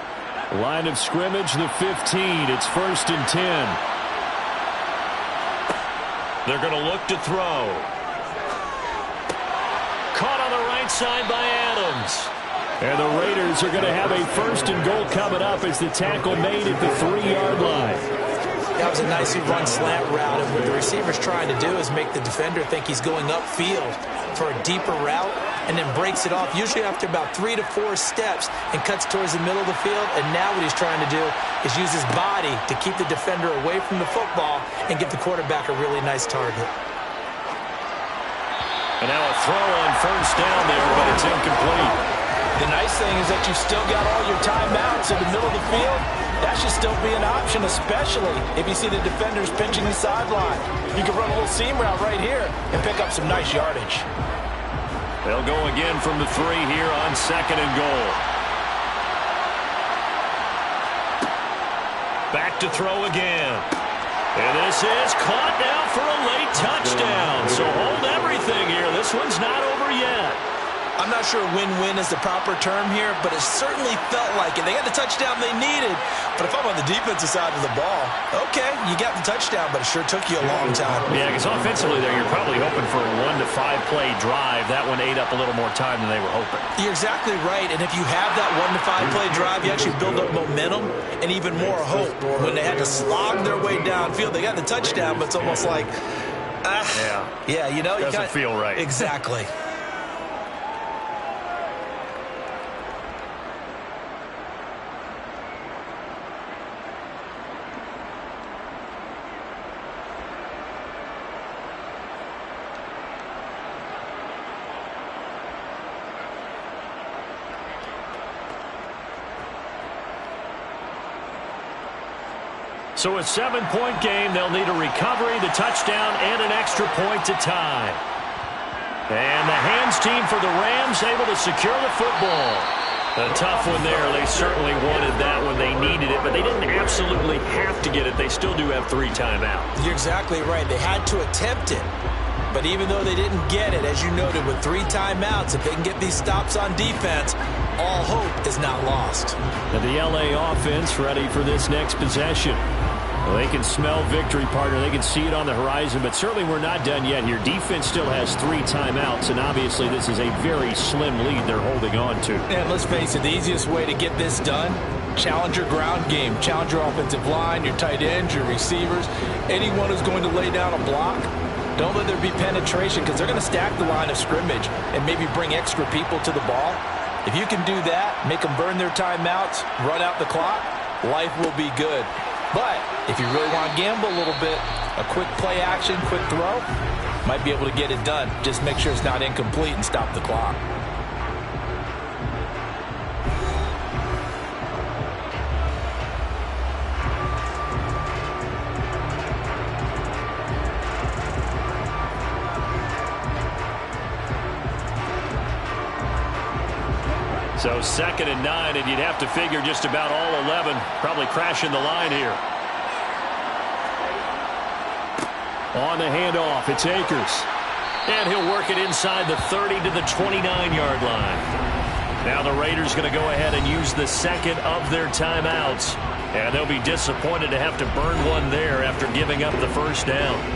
Line of scrimmage, the 15. It's 1st and 10. They're going to look to throw. Caught on the right right side by Adams. And the Raiders are going to have a 1st and goal coming up as the tackle made at the 3-yard line. That was a nicely run slant route, and what the receiver's trying to do is make the defender think he's going upfield for a deeper route, and then breaks it off, usually after about 3 to 4 steps, and cuts towards the middle of the field. And now what he's trying to do is use his body to keep the defender away from the football and give the quarterback a really nice target. And now a throw on 1st down there, but it's incomplete. The nice thing is that you've still got all your timeouts in the middle of the field. That should still be an option, especially if you see the defenders pinching the sideline. You can run a little seam route right here and pick up some nice yardage. They'll go again from the 3 here on 2nd and goal. Back to throw again. And this is caught now for a late touchdown. So hold everything here. This one's not over yet. I'm not sure win-win is the proper term here, but it certainly felt like it. They got the touchdown they needed, but if I'm on the defensive side of the ball, okay, you got the touchdown, but it sure took you a long time. Yeah, because offensively there, you're probably hoping for a 1 to 5 play drive. That one ate up a little more time than they were hoping. You're exactly right, and if you have that 1 to 5 play drive, you actually build up momentum and even more hope. When they had to slog their way downfield, they got the touchdown, but it's almost like, yeah, you know, doesn't feel right. Exactly. So a 7-point game. They'll need a recovery, the touchdown, and an extra point to tie. And the hands team for the Rams able to secure the football. A tough one there. They certainly wanted that when they needed it, but they didn't absolutely have to get it. They still do have 3 timeouts. You're exactly right. They had to attempt it. But even though they didn't get it, as you noted, with 3 timeouts, if they can get these stops on defense, all hope is not lost. And the LA offense ready for this next possession. Well, they can smell victory, partner. They can see it on the horizon, but certainly we're not done yet here. Defense still has 3 timeouts, and obviously this is a very slim lead they're holding on to. And let's face it, the easiest way to get this done, challenge your ground game. Challenge your offensive line, your tight ends, your receivers, anyone who's going to lay down a block. Don't let there be penetration, because they're going to stack the line of scrimmage and maybe bring extra people to the ball. If you can do that, make them burn their timeouts, run out the clock, life will be good. But if you really want to gamble a little bit, a quick play action, quick throw, might be able to get it done. Just make sure it's not incomplete and stop the clock. So 2nd and 9, and you'd have to figure just about all 11 probably crashing the line here. On the handoff, it's Akers. And he'll work it inside the 30 to the 29-yard line. Now the Raiders going to go ahead and use the 2nd of their timeouts. And they'll be disappointed to have to burn one there after giving up the 1st down.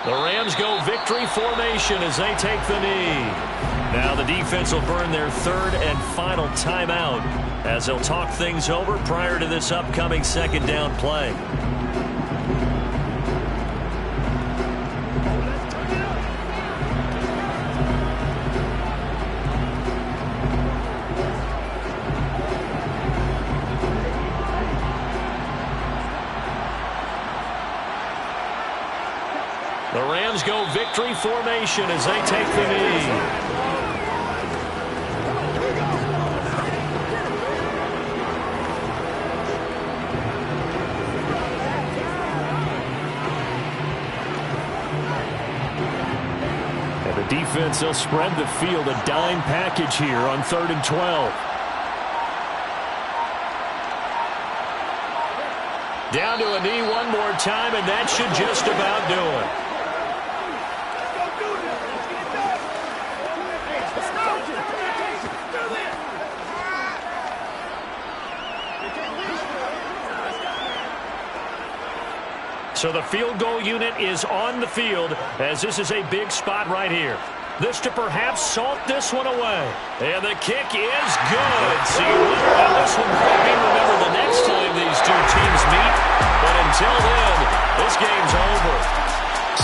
The Rams go victory formation as they take the knee. Now the defense will burn their 3rd and final timeout as they'll talk things over prior to this upcoming 2nd down play. The Rams go victory formation as they take the knee. And the defense, they'll spread the field, a dime package here on 3rd and 12. Down to a knee one more time, and that should just about do it. So the field goal unit is on the field as this is a big spot right here. This to perhaps salt this one away. And the kick is good. So you wonder how this one might be remembered the next time these two teams meet. But until then, this game's over.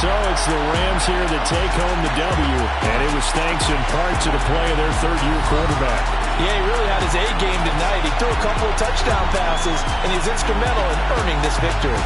So it's the Rams here that take home the W. And it was thanks in part to the play of their third-year quarterback. Yeah, he really had his A game tonight. He threw a couple of touchdown passes, and he's instrumental in earning this victory.